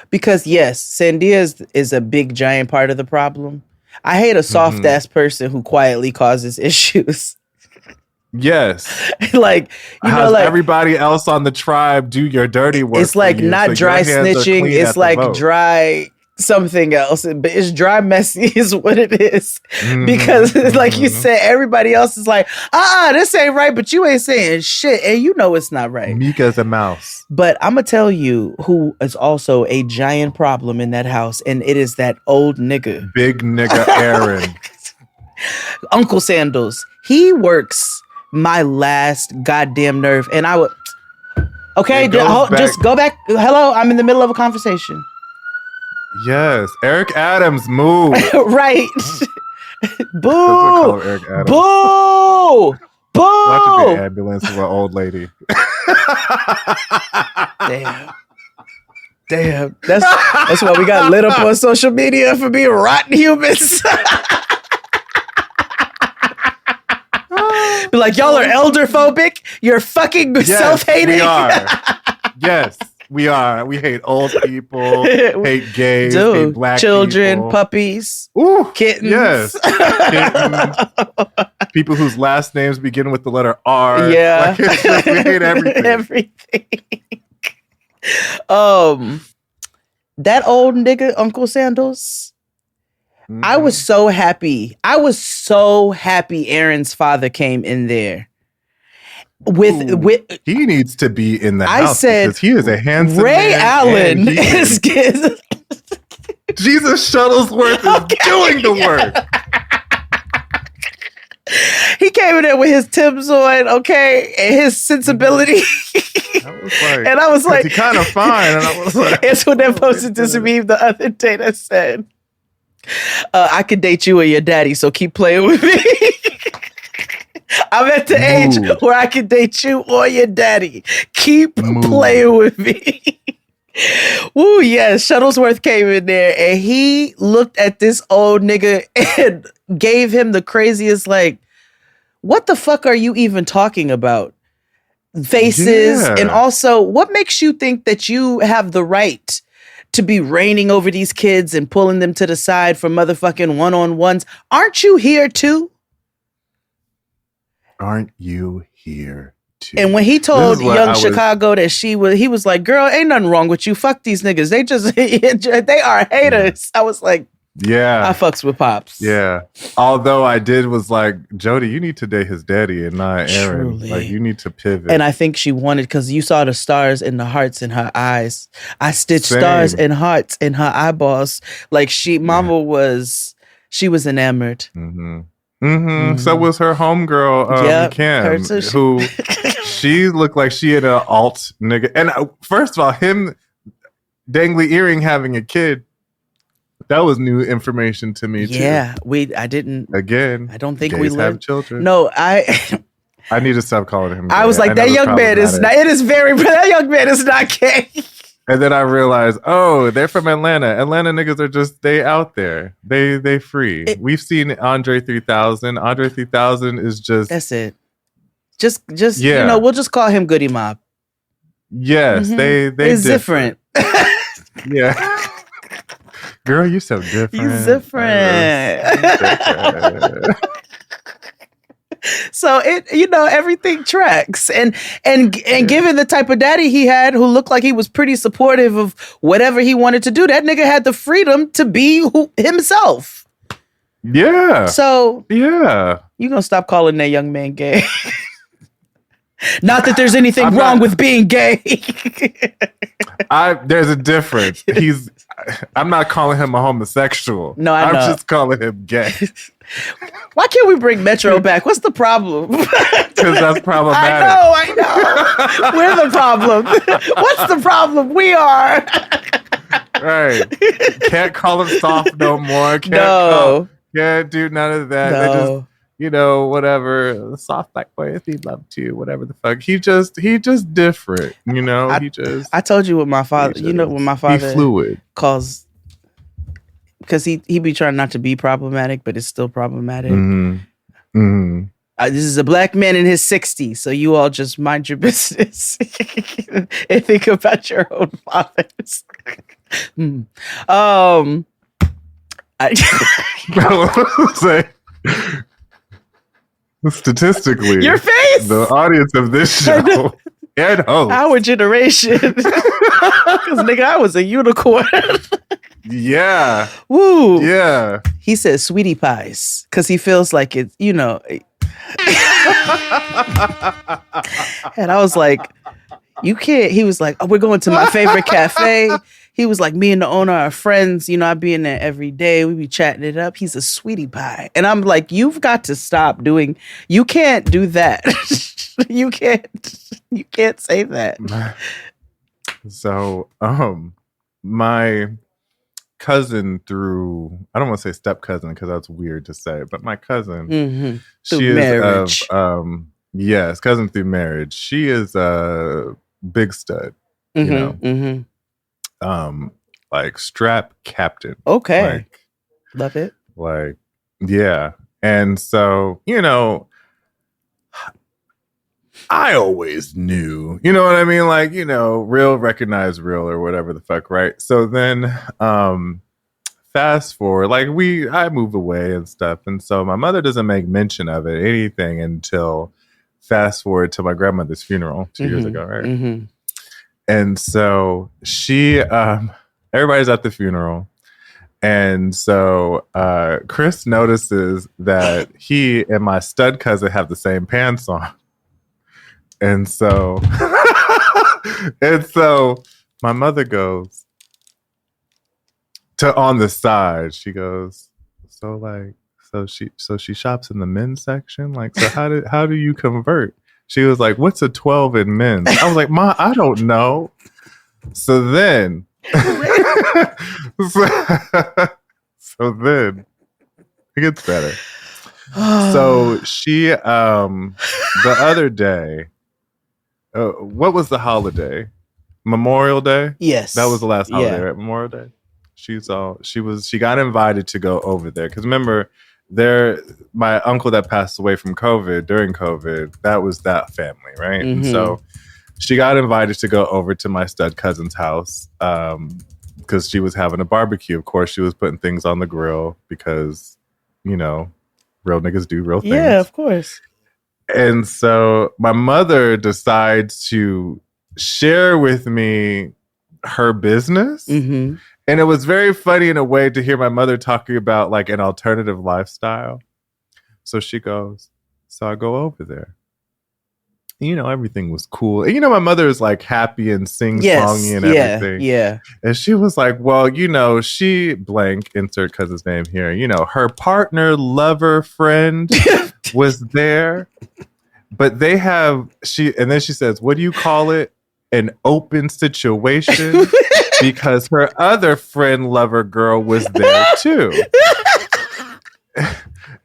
because yes, Sandia is a big giant part of the problem. I hate a soft ass person who quietly causes issues. Yes. Like, like everybody else on the tribe do your dirty work. It's like not dry snitching. It's like dry something else, but it's dry messy is what it is. Because like you said, everybody else is like, this ain't right, but you ain't saying shit, and it's not right. Meek as a mouse. But I'm gonna tell you who is also a giant problem in that house, and it is that old nigga. Big nigga Aaron. Uncle Sandals. He works my last goddamn nerve, and I would just go back. Hello, I'm in the middle of a conversation. Yes, Eric Adams, move. Right. Boo. Eric Adams. Boo. Boo. Watch a big ambulance of an old lady. Damn. That's why we got lit up on social media for being rotten humans. Be like, y'all are elder phobic. You're fucking self-hating. We are. Yes, we are. We hate old people, hate gays, hate black children, people. puppies, kittens. Yes. Kittens. People whose last names begin with the letter R. Yeah. We hate everything. Everything. That old nigga, Uncle Sandals. I was so happy. Aaron's father came in there. With he needs to be in the I house, said, because he is a handsome Ray man, Allen is Jesus Shuttlesworth is doing the work. He came in there with his Tim's on, okay, and his sensibility. And I was like, he kind of fine. And I was like, it's when they posted this meme the other day that said, I could date you or your daddy, so keep playing with me. I'm at the age where I can date you or your daddy. Keep playing with me. Woo, yes. Shuttlesworth came in there and he looked at this old nigga and gave him the craziest, like, what the fuck are you even talking about? Faces. Yeah. And also, what makes you think that you have the right to be reigning over these kids and pulling them to the side for motherfucking one-on-ones? Aren't you here too? Aren't you here too? And when he told young Chicago that he was like, girl, ain't nothing wrong with you. Fuck these niggas. They just, they are haters. I was like, yeah, I fucks with Pops. Yeah. Although I was like, Jody, you need to date his daddy and not Aaron. Truly. Like, you need to pivot. And I think she wanted, because you saw the stars and the hearts in her eyes. I stitched stars and hearts in her eyeballs. Like mama was enamored. Mm-hmm. Mm-hmm. So was her homegirl, Kim, who she looked like she had an alt nigga. And first of all, him dangly earring having a kid, that was new information to me too. Yeah, I didn't. Again, I don't think gays we have children. No, I need to stop calling him gay. I was like, that young man is not. It is very. That young man is not gay. And then I realized, oh, they're from Atlanta. Atlanta niggas are they out there. They free. We've seen Andre 3000. Andre 3000 is just. That's it. Just we'll just call him Goody Mob. Yes, Mm-hmm. they it's different. Yeah. Girl, you so different. You different. So everything tracks. And given the type of daddy he had, who looked like he was pretty supportive of whatever he wanted to do, that nigga had the freedom to be himself. Yeah. So yeah, you gonna stop calling that young man gay? Not that there's anything wrong with being gay. There's a difference. I'm not calling him a homosexual. No, I'm just calling him gay. Why can't we bring Metro back? What's the problem? Because that's problematic. I know. We're the problem. What's the problem? We are. Right. Can't call him soft no more. Can't do none of that. No. They just, whatever. The soft black boy, if he loved to, whatever the fuck. He just different. I told you what my father. What my father. He fluid. Calls. Because he be trying not to be problematic, but it's still problematic. Mm-hmm. Mm-hmm. This is a black man in his 60s, so you all just mind your business and think about your own fathers. Statistically, your face, the audience of this show and host, our generation, because nigga, I was a unicorn. Yeah. Woo. Yeah. He says sweetie pies because he feels like it's, And I was like, you can't. He was like, oh, we're going to my favorite cafe. He was like, me and the owner are friends. I be in there every day. We be chatting it up. He's a sweetie pie. And I'm like, you've got to stop you can't do that. You can't say that. So, my cousin I don't want to say step cousin because that's weird to say, but my cousin, she is marriage. Yes, cousin through marriage. She is a big stud, like strap captain. Okay. Love it. Like, yeah. And so, I always knew, you know what I mean? Like, real recognize real or whatever the fuck, right? So then fast forward, like I move away and stuff. And so my mother doesn't make mention of anything until fast forward to my grandmother's funeral 2 years ago, right? Mm-hmm. And so she, everybody's at the funeral. And so Chris notices that he and my stud cousin have the same pants on. And so my mother goes, to on the side. She goes, so she shops in the men's section. Like, so how do you convert? She was like, what's a 12 in men's? I was like, Ma, I don't know. So then, so then it gets better. So she, the other day, what was the holiday? Memorial Day? Yes. That was the last holiday, right? Memorial Day. She got invited to go over there. Because remember, my uncle that passed away from COVID, during COVID, that was that family, right? And so she got invited to go over to my stud cousin's house because she was having a barbecue. Of course, she was putting things on the grill because, you know, real niggas do real things. Yeah, of course. And so my mother decides to share with me her business. Mm-hmm. And it was very funny in a way to hear my mother talking about like an alternative lifestyle. So she goes, so I go over there. You know, everything was cool. And, you know, my mother is like happy and sing-songy and everything. Yeah. And she was like, well, you know, she blank, insert cousin's name here. You know, her partner, lover, friend was there. But they have, and then she says, what do you call it? An open situation? Because her other friend, lover girl was there too.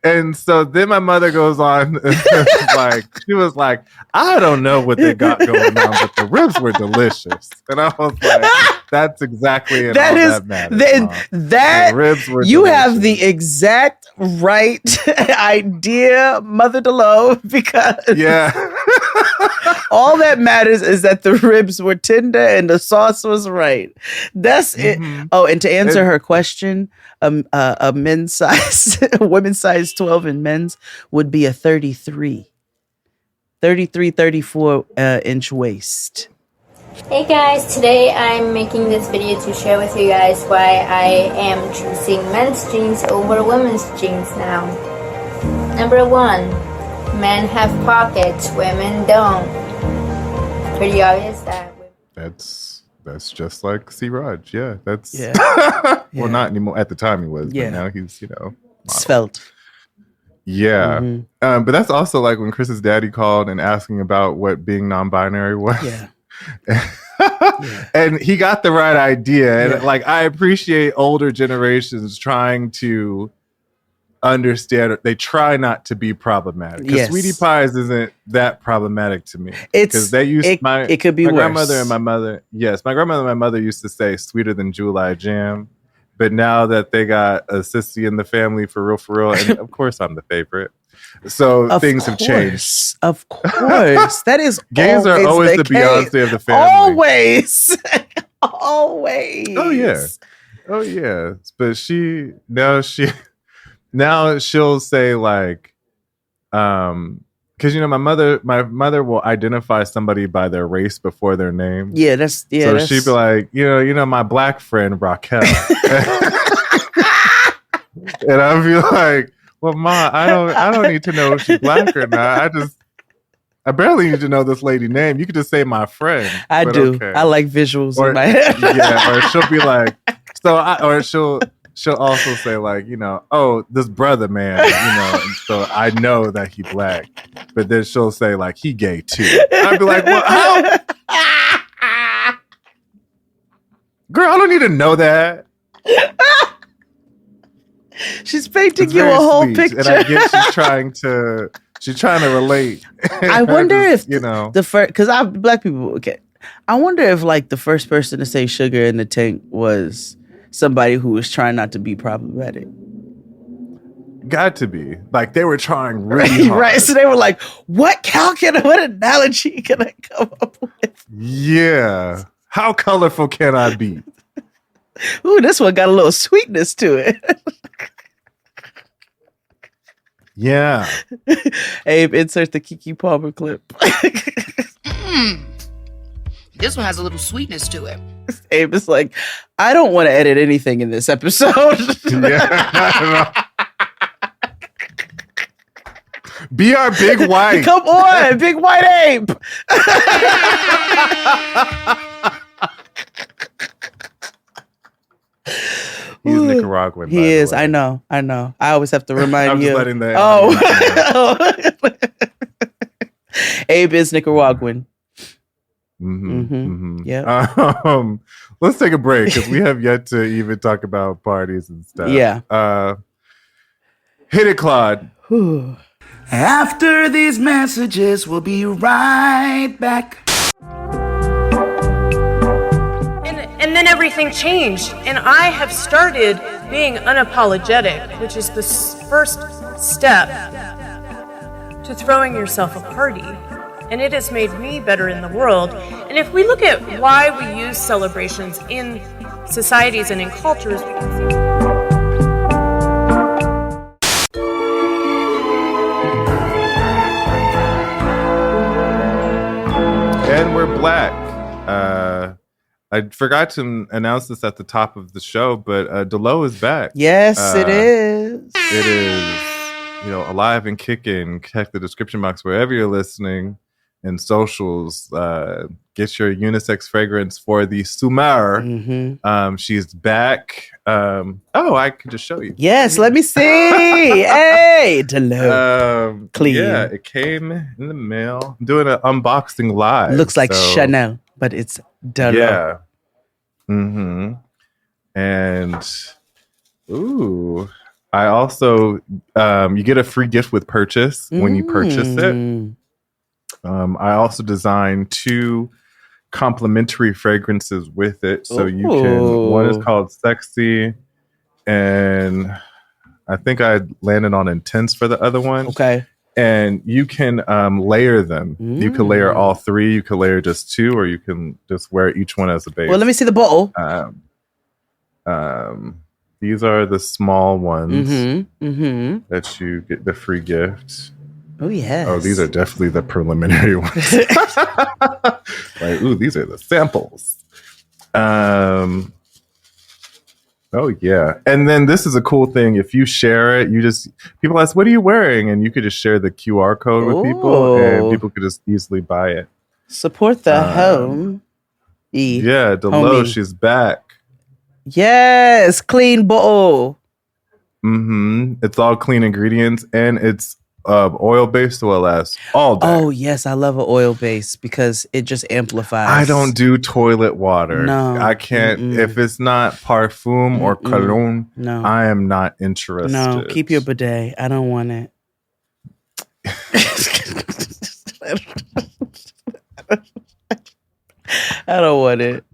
And so then my mother goes on, like, she was like, I don't know what they got going on, but the ribs were delicious. And I was like, that's exactly it. That matters, that the ribs were you delicious. have the exact right idea, Mother Delo, because all that matters is that the ribs were tender and the sauce was right. That's it. Oh, and to answer her question, a men's size, women's size 12 in men's would be a 33, 34 inch waist. Hey guys, today I'm making this video to share with you guys why I am choosing men's jeans over women's jeans now. Number 1, men have pockets, women don't. Pretty obvious that. That's just like C-Raj. Yeah, that's well, not anymore. At the time he was, but now he's, you know, svelte. Yeah, but that's also like when Chris's daddy called and asking about what being non-binary was. Yeah. And he got the right idea. And like, I appreciate older generations trying to understand. They try not to be problematic. Because Sweetie Pies isn't that problematic to me. Because they used it could be my worse. grandmother and my mother. Yes, my grandmother and my mother used to say sweeter than July jam. But now that they got a sissy in the family for real, and of course I'm the favorite. So things have changed. Of course. That is gays are always the Beyonce of the family. Always. Always. Oh yeah. Oh yeah. But now she'll say like, because you know my mother will identify somebody by their race before their name. Yeah, so she'd be like, you know, my black friend Raquel, and I'd be like, well, Ma, I don't need to know if she's black or not. I barely need to know this lady name. You could just say my friend. I do. Okay. I like visuals in my head. Yeah, or she'll be like, she'll also say like, you know, oh, this brother man, you know, and so I know that he black. But then she'll say like, he gay too. I'd be like, what? How? Girl, I don't need to know that. She's painting you a whole picture. And I guess she's trying to relate. I wonder if, you know, the first, because black people, okay. I wonder if like the first person to say sugar in the tank was somebody who was trying not to be problematic. Got to be. Like they were trying really hard. Right. So they were like, what analogy can I come up with? Yeah. How colorful can I be? Ooh, this one got a little sweetness to it. Yeah. Abe, insert the Kiki Palmer clip. This one has a little sweetness to it. Abe is like, I don't want to edit anything in this episode. Yeah. Be our big white. Come on, big white Abe. He's Nicaraguan. He is. I know. I always have to remind I'm you. just letting that. Oh. Abe is Nicaraguan. Yeah. Let's take a break because we have yet to even talk about parties and stuff. Yeah. Hit it, Claude. After these messages, we'll be right back. And then everything changed, and I have started being unapologetic, which is the first step to throwing yourself a party. And it has made me better in the world. And if we look at why we use celebrations in societies and in cultures, we can see. And we're black. I forgot to announce this at the top of the show, but Delo is back. Yes, it is. It is, alive and kicking. Check the description box wherever you're listening, and socials. Get your unisex fragrance for the Sumar. She's back. I could just show you. Yes, let me see. Hey, Delo. Clean. Yeah, it came in the mail. I'm doing an unboxing live. Looks like Chanel, but it's Delo. Yeah. And I also you get a free gift with purchase when you purchase it. I also designed 2 complimentary fragrances with it, so you can. One is called Sexy, and I think I landed on Intense for the other one. Okay. And you can layer them. You can layer all 3. You can layer just 2, or you can just wear each one as a base. Well, let me see the bottle. These are the small ones that you get the free gift. Oh, yes. Oh, these are definitely the preliminary ones. Like, these are the samples. Oh, yeah. And then this is a cool thing. If you share it, people ask, what are you wearing? And you could just share the QR code with people, and people could just easily buy it. Support the home. Yeah, Delo, she's back. Yes, clean bottle. It's all clean ingredients, and it's oil based, so it lasts all day. Oh yes, I love an oil base because it just amplifies. I don't do toilet water. No, I can't. If it's not parfum or cologne, no, I am not interested. No, keep your bidet. I don't want it. I don't want it.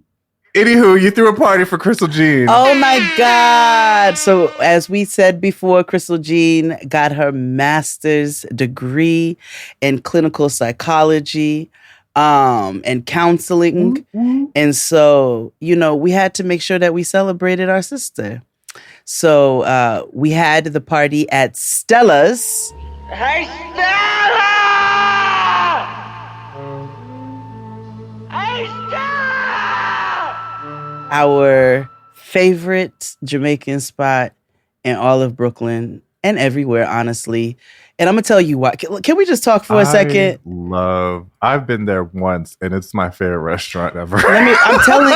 Anywho, you threw a party for Crystal Jean. Oh my God. So as we said before, Crystal Jean got her master's degree in clinical psychology and counseling. And so, we had to make sure that we celebrated our sister. So we had the party at Stella's. Hey, Stella! Hey, Stella! Our favorite Jamaican spot in all of Brooklyn and everywhere, honestly. And I'm going to tell you why. Can we just talk for a second? I've been there once, and it's my favorite restaurant ever. I'm telling,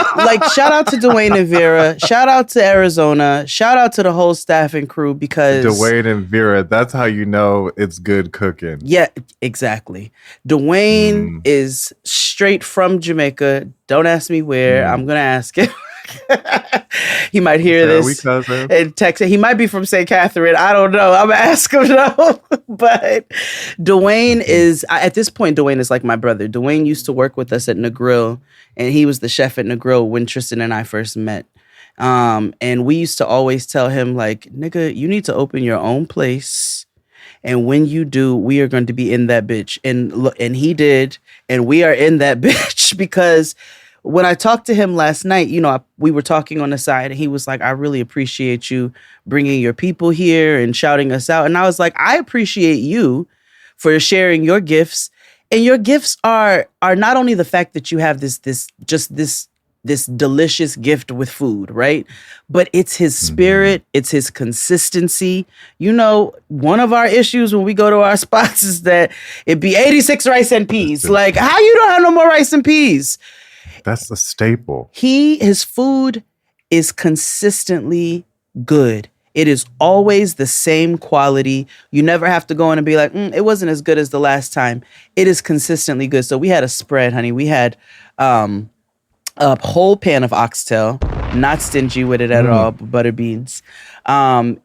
shout out to Dwayne and Vera. Shout out to Arizona. Shout out to the whole staff and crew because... Dwayne and Vera, that's how you know it's good cooking. Yeah, exactly. Dwayne is straight from Jamaica. Don't ask me where. I'm going to ask him. He might hear this and text it. He might be from St. Catherine. I don't know. I'm gonna ask him though. But Dwayne is at this point. Dwayne is like my brother. Dwayne used to work with us at Negril, and he was the chef at Negril when Tristan and I first met. And we used to always tell him nigga, you need to open your own place. And when you do, we are going to be in that bitch. And he did, and we are in that bitch because. When I talked to him last night, we were talking on the side and he was like, I really appreciate you bringing your people here and shouting us out. And I was like, I appreciate you for sharing your gifts. And your gifts are not only the fact that you have this delicious gift with food, right? But it's his spirit, it's his consistency. One of our issues when we go to our spots is that it be 86 rice and peas. Like, how you don't have no more rice and peas? That's a staple. His food is consistently good. It is always the same quality. You never have to go in and be like, it wasn't as good as the last time. It is consistently good. So we had a spread, honey. We had a whole pan of oxtail, not stingy with it at all, but butter beans. And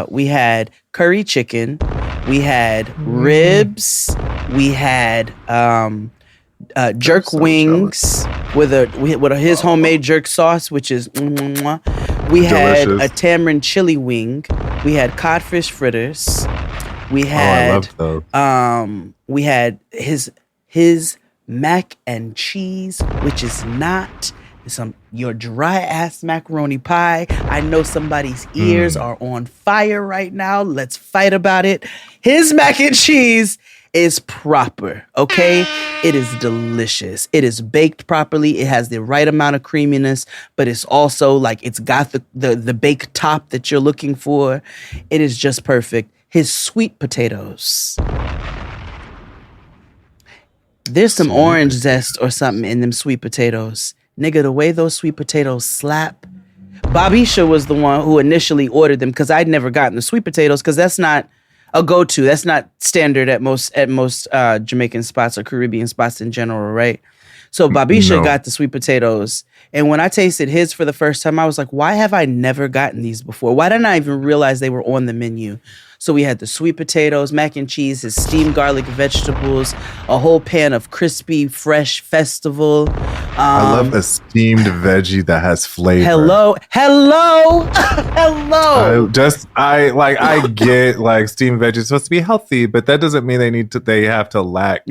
we had curry chicken. We had ribs. We had jerk wings with his homemade jerk sauce, which is we had a tamarind chili wing. We had codfish fritters. We had we had his mac and cheese, which is not your dry ass macaroni pie. I know somebody's ears are on fire right now. Let's fight about it. His mac and cheese is proper, okay? It is delicious. It is baked properly. It has the right amount of creaminess, but it's also like it's got the baked top that you're looking for. It is just perfect. His sweet potatoes. There's some orange zest or something in them sweet potatoes. Nigga, the way those sweet potatoes slap. Bobisha was the one who initially ordered them because I'd never gotten the sweet potatoes because that's not a go-to. That's not standard at most Jamaican spots or Caribbean spots in general, right? So Bobisha got the sweet potatoes. And when I tasted his for the first time, I was like, why have I never gotten these before? Why didn't I even realize they were on the menu? So we had the sweet potatoes, mac and cheese, his steamed garlic vegetables, a whole pan of crispy, fresh festival. I love a steamed veggie that has flavor. Hello. I get like steamed veggies supposed to be healthy, but that doesn't mean they have to lack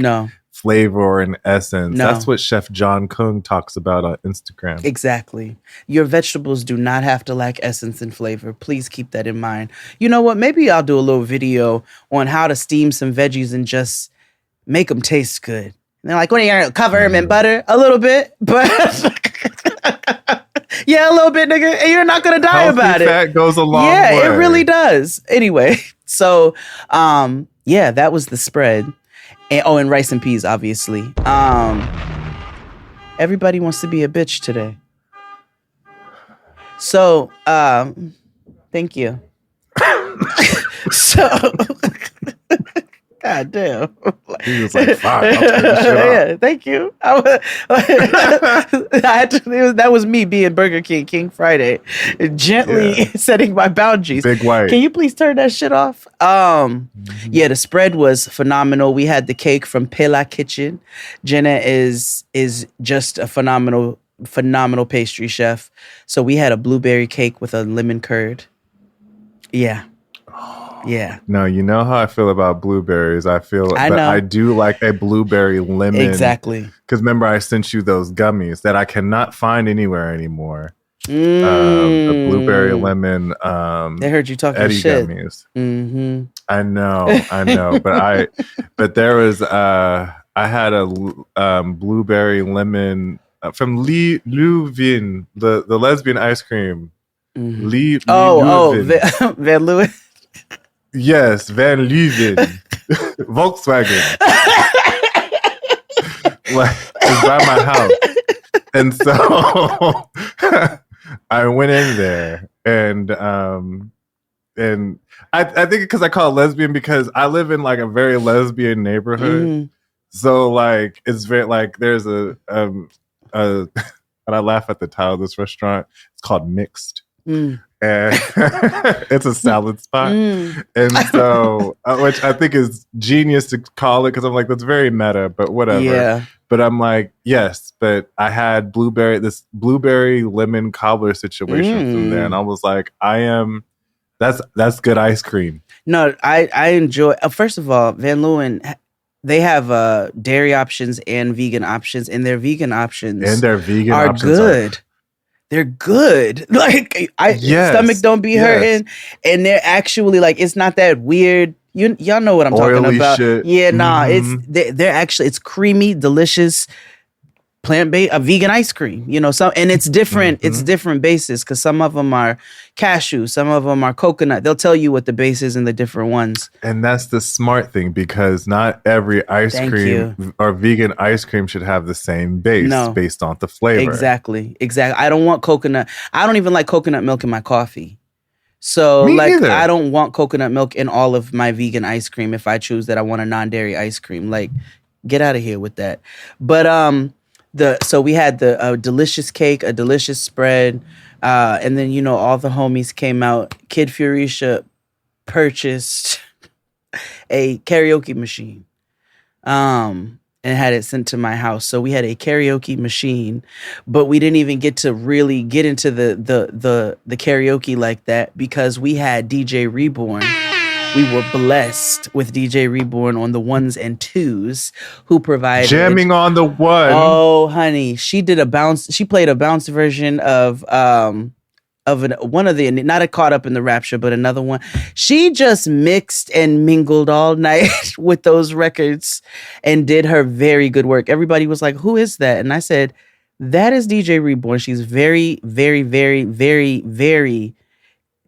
flavor and essence. No. That's what Chef John Kung talks about on Instagram. Exactly. Your vegetables do not have to lack essence and flavor. Please keep that in mind. You know what? Maybe I'll do a little video on how to steam some veggies and just make them taste good. And they're like, what are you going to cover them in butter? A little bit, but yeah, a little bit, nigga. And you're not going to die about it. Fat goes a long way. Yeah, it really does. Anyway, so yeah, that was the spread. And rice and peas, obviously. Everybody wants to be a bitch today. So, thank you. So, God damn. He was like, fine, I'll take the shit off. Yeah, thank you. That was me being Burger King Friday, gently setting my boundaries. Big white. Can you please turn that shit off? Yeah, the spread was phenomenal. We had the cake from Pela Kitchen. Jenna is just a phenomenal pastry chef. So we had a blueberry cake with a lemon curd. Yeah. Yeah. No, you know how I feel about blueberries. I do like a blueberry lemon. Exactly. Because remember, I sent you those gummies that I cannot find anywhere anymore. The blueberry lemon. They heard you talking Eddie shit. Gummies. Mm-hmm. I know, but there was I had a blueberry lemon from Louvain, the lesbian ice cream. Mm-hmm. Van Leeuwen. Yes, Van Leeuwen. Volkswagen. Like, it's by my house. And so I went in there and I think because I call it lesbian because I live in like a very lesbian neighborhood. Mm-hmm. So like it's very like there's a and I laugh at the title of this restaurant. It's called Mixed. Mm. And it's a salad spot. And so, which I think is genius to call it because I'm like, that's very meta, but whatever. Yeah. But I'm like, yes, but I had this blueberry lemon cobbler situation from there. And I was like, that's good ice cream. No, I enjoy, first of all, Van Leeuwen, they have dairy options and vegan options, and their vegan options are good. They're good. Like stomach don't be hurting, and they're actually like it's not that weird. Y'all know what I'm talking about. Shit. Yeah, nah, they're actually it's creamy, delicious, plant-based, a vegan ice cream, you know, and it's different. It's different bases because some of them are cashew, some of them are coconut. They'll tell you what the base is in the different ones. And that's the smart thing, because not every ice cream or vegan ice cream should have the same base based on the flavor. Exactly. I don't want coconut. I don't even like coconut milk in my coffee. So Me either. I don't want coconut milk in all of my vegan ice cream if I choose that I want a non-dairy ice cream. Like, get out of here with that. But so we had the delicious cake, a delicious spread, and then, you know, all the homies came out. Kid Furisha purchased a karaoke machine, and had it sent to my house. So we had a karaoke machine, but we didn't even get to really get into the karaoke like that because we had DJ Reborn. We were blessed with DJ Reborn on the ones and twos, who provided jamming on the one. Oh, honey, she did a bounce. She played a bounce version of one of the, not a Caught Up in the Rapture, but another one. She just mixed and mingled all night with those records and did her very good work. Everybody was like, "Who is that?" And I said, "That is DJ Reborn. She's very, very, very, very, very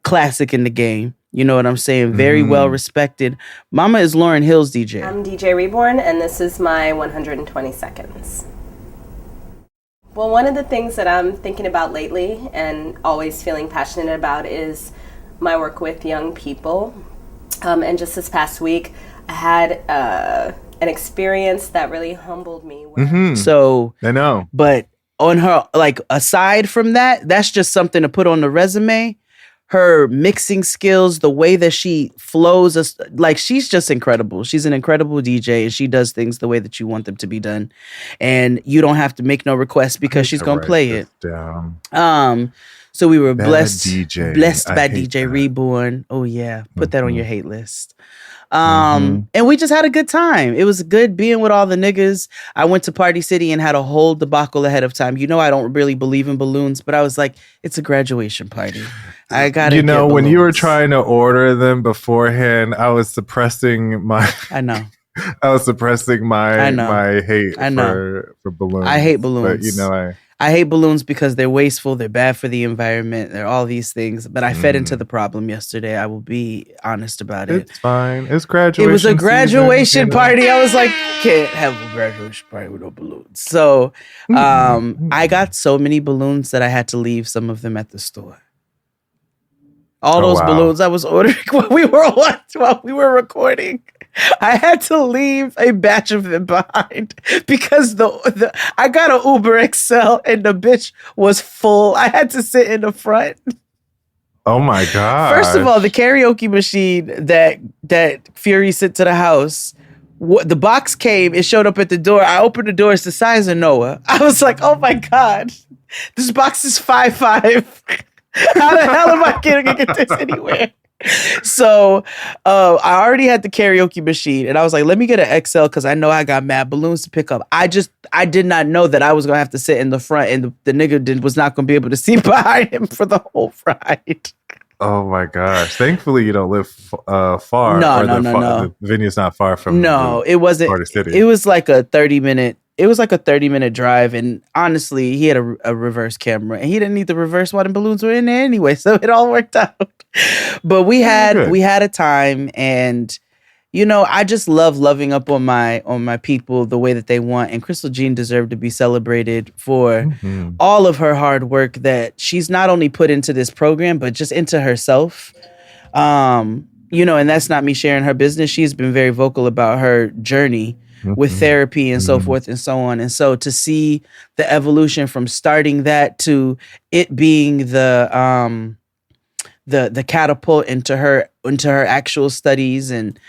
classic in the game." You know what I'm saying? Very well respected. Mama is Lauryn Hill's DJ. I'm DJ Reborn, and this is my 120 seconds. Well, one of the things that I'm thinking about lately and always feeling passionate about is my work with young people. And just this past week, I had an experience that really humbled me. So I know. But on her, like, aside from that, that's just something to put on the resume. Her mixing skills, the way that she flows, like, she's just incredible. She's an incredible DJ, and she does things the way that you want them to be done. And you don't have to make no requests because she's going to play it. Down. So we were blessed by I hate DJ Reborn. Oh yeah. Put that on your hate list. And we just had a good time. It was good being with all the niggas. I went to Party City and had a whole debacle ahead of time. You know, I don't really believe in balloons, but I was like, it's a graduation party. I got to You know, when you were trying to order them beforehand, I was suppressing my I know. I was suppressing my hate for balloons. I hate balloons. But, you know, I hate balloons because they're wasteful, they're bad for the environment, they're all these things. But I fed into the problem yesterday. I will be honest about it. It's fine. It's graduation. It was a graduation season, party. I was like, can't have a graduation party with no balloons. So I got so many balloons that I had to leave some of them at the store. All those balloons I was ordering while we were recording. I had to leave a batch of them behind because I got an Uber XL and the bitch was full. I had to sit in the front. Oh my God. First of all, the karaoke machine that Fury sent to the house, the box came, it showed up at the door. I opened the door, it's the size of Noah. I was like, oh my God, this box is 5'5". How the hell am I going to get this anywhere? So I already had the karaoke machine and I was like, let me get an XL because I know I got mad balloons to pick up. I did not know that I was going to have to sit in the front and the nigga was not going to be able to see behind him for the whole ride. Oh my gosh. Thankfully you don't live far. No. The venue's not far from it wasn't. Party City. It was like a 30-minute drive, and honestly, he had a reverse camera, and he didn't need the reverse while the balloons were in there anyway, so it all worked out. But we had a time, and you know, I just love loving up on my people the way that they want, and Crystal Jean deserved to be celebrated for all of her hard work that she's not only put into this program, but just into herself. You know, and that's not me sharing her business. She's been very vocal about her journey with therapy and so forth and so on. And so to see the evolution from starting that to it being the catapult into her actual studies and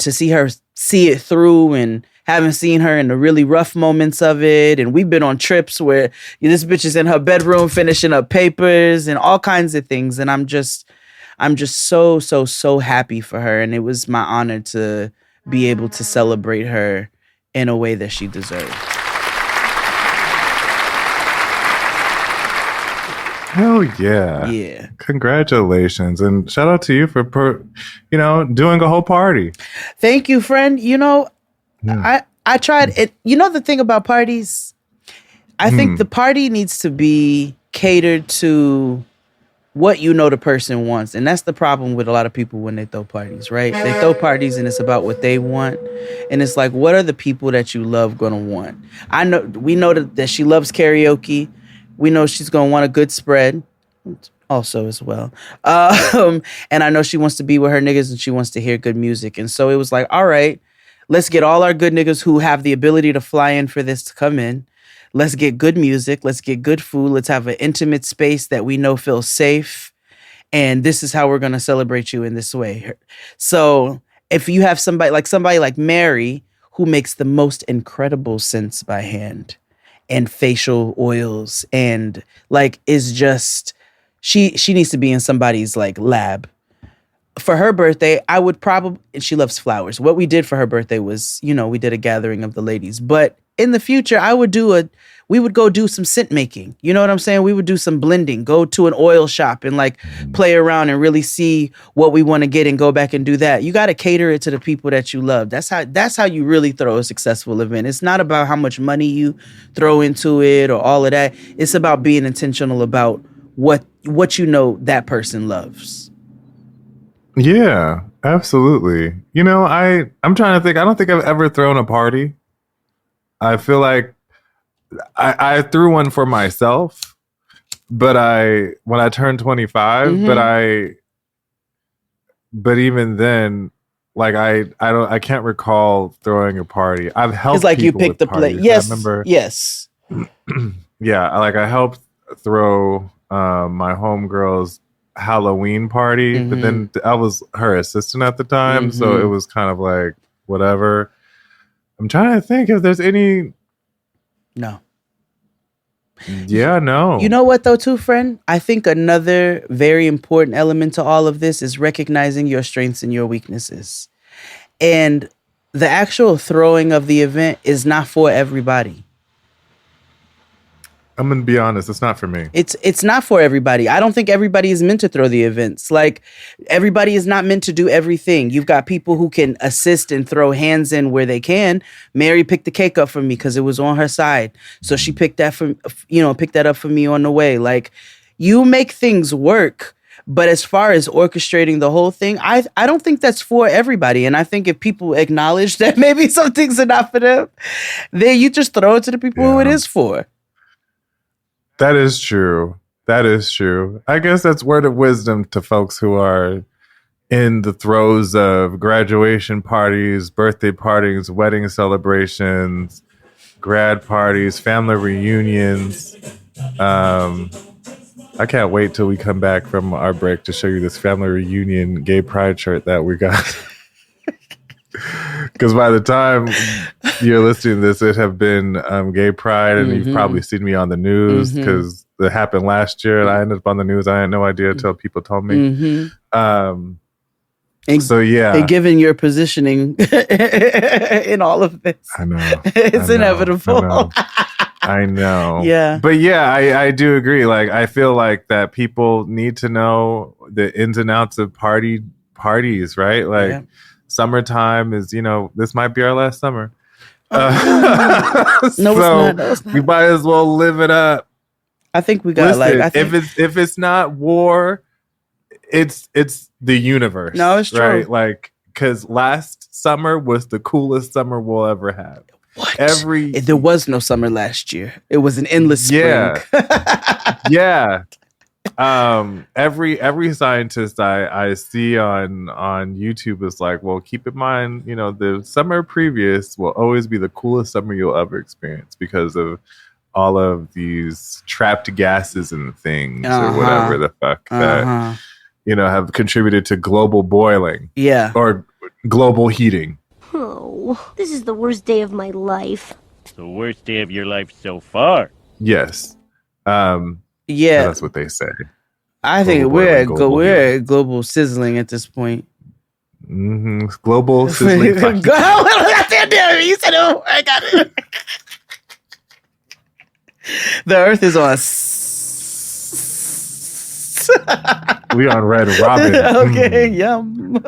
to see her see it through, and haven't seen her in the really rough moments of it. And we've been on trips where this bitch is in her bedroom finishing up papers and all kinds of things. And I'm just so happy for her. And it was my honor to be able to celebrate her in a way that she deserved. Hell yeah. Yeah. Congratulations. And shout out to you for, doing a whole party. Thank you, friend. You know, I tried it. You know, the thing about parties, I think the party needs to be catered to what you know the person wants. And that's the problem with a lot of people when they throw parties, right? They throw parties and it's about what they want. And it's like, what are the people that you love going to want? We know that she loves karaoke. We know she's going to want a good spread also as well. And I know she wants to be with her niggas and she wants to hear good music. And so it was like, all right, let's get all our good niggas who have the ability to fly in for this to come in. Let's get good music. Let's get good food. Let's have an intimate space that we know feels safe. And this is how we're going to celebrate you in this way. So if you have somebody like Mary, who makes the most incredible scents by hand and facial oils and like is just, she needs to be in somebody's like lab. For her birthday, I would probably, and she loves flowers. What we did for her birthday was, we did a gathering of the ladies. But in the future, we would go do some scent making. You know what I'm saying? We would do some blending, go to an oil shop and like play around and really see what we want to get and go back and do that. You got to cater it to the people that you love. That's how you really throw a successful event. It's not about how much money you throw into it or all of that. It's about being intentional about what that person loves. Yeah, absolutely. I'm trying to think. I don't think I've ever thrown a party. I feel like I threw one for myself, but when I turned 25, but even then, like I can't recall throwing a party. I've helped. It's like people you picked the place. Yes, I remember. Yes. Yeah, like I helped throw my homegirl's Halloween party, but then I was her assistant at the time, so it was kind of like whatever. I'm trying to think if there's any. No. Yeah, no. You know what though, too, friend? I think another very important element to all of this is recognizing your strengths and your weaknesses. And the actual throwing of the event is not for everybody. I'm gonna be honest, it's not for me. It's not for everybody. I don't think everybody is meant to throw the events. Like, everybody is not meant to do everything. You've got people who can assist and throw hands in where they can. Mary picked the cake up for me because it was on her side, so she picked that up for me on the way. Like, you make things work, but as far as orchestrating the whole thing, I don't think that's for everybody. And I think if people acknowledge that maybe some things are not for them, then you just throw it to the people who it is for. That is true. I guess that's word of wisdom to folks who are in the throes of graduation parties, birthday parties, wedding celebrations, grad parties, family reunions. I can't wait till we come back from our break to show you this family reunion gay pride shirt that we got. Because by the time you're listening to this, it have been gay pride, and you've probably seen me on the news because it happened last year, and I ended up on the news. I had no idea until people told me. So yeah, and given your positioning in all of this, I know it's inevitable. I know. Yeah, but yeah, I do agree. Like, I feel like that people need to know the ins and outs of parties, right? Like. Yeah. Summertime is, this might be our last summer. No, it's not. We might as well live it up. I think we got if it's not war, it's the universe. No, it's true. Right? Like, because last summer was the coolest summer we'll ever have. What? There was no summer last year. It was an endless spring. Yeah. Every scientist I see on YouTube is like, well, keep in mind, the summer previous will always be the coolest summer you'll ever experience because of all of these trapped gases and things or whatever the fuck that have contributed to global boiling. Yeah. Or global heating. Oh, this is the worst day of my life. The worst day of your life so far. Yes. Yeah, that's what they say. I think we're at global sizzling at this point. Global sizzling. You said it. I got it. The Earth is on. We on Red Robin. Okay, yum.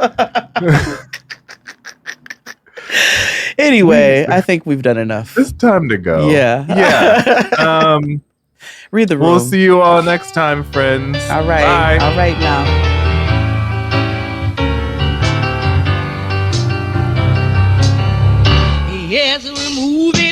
Anyway, I think we've done enough. It's time to go. Yeah. Yeah. Read the room. We'll see you all next time, friends. All right. Bye. All right now. Yes, we're moving.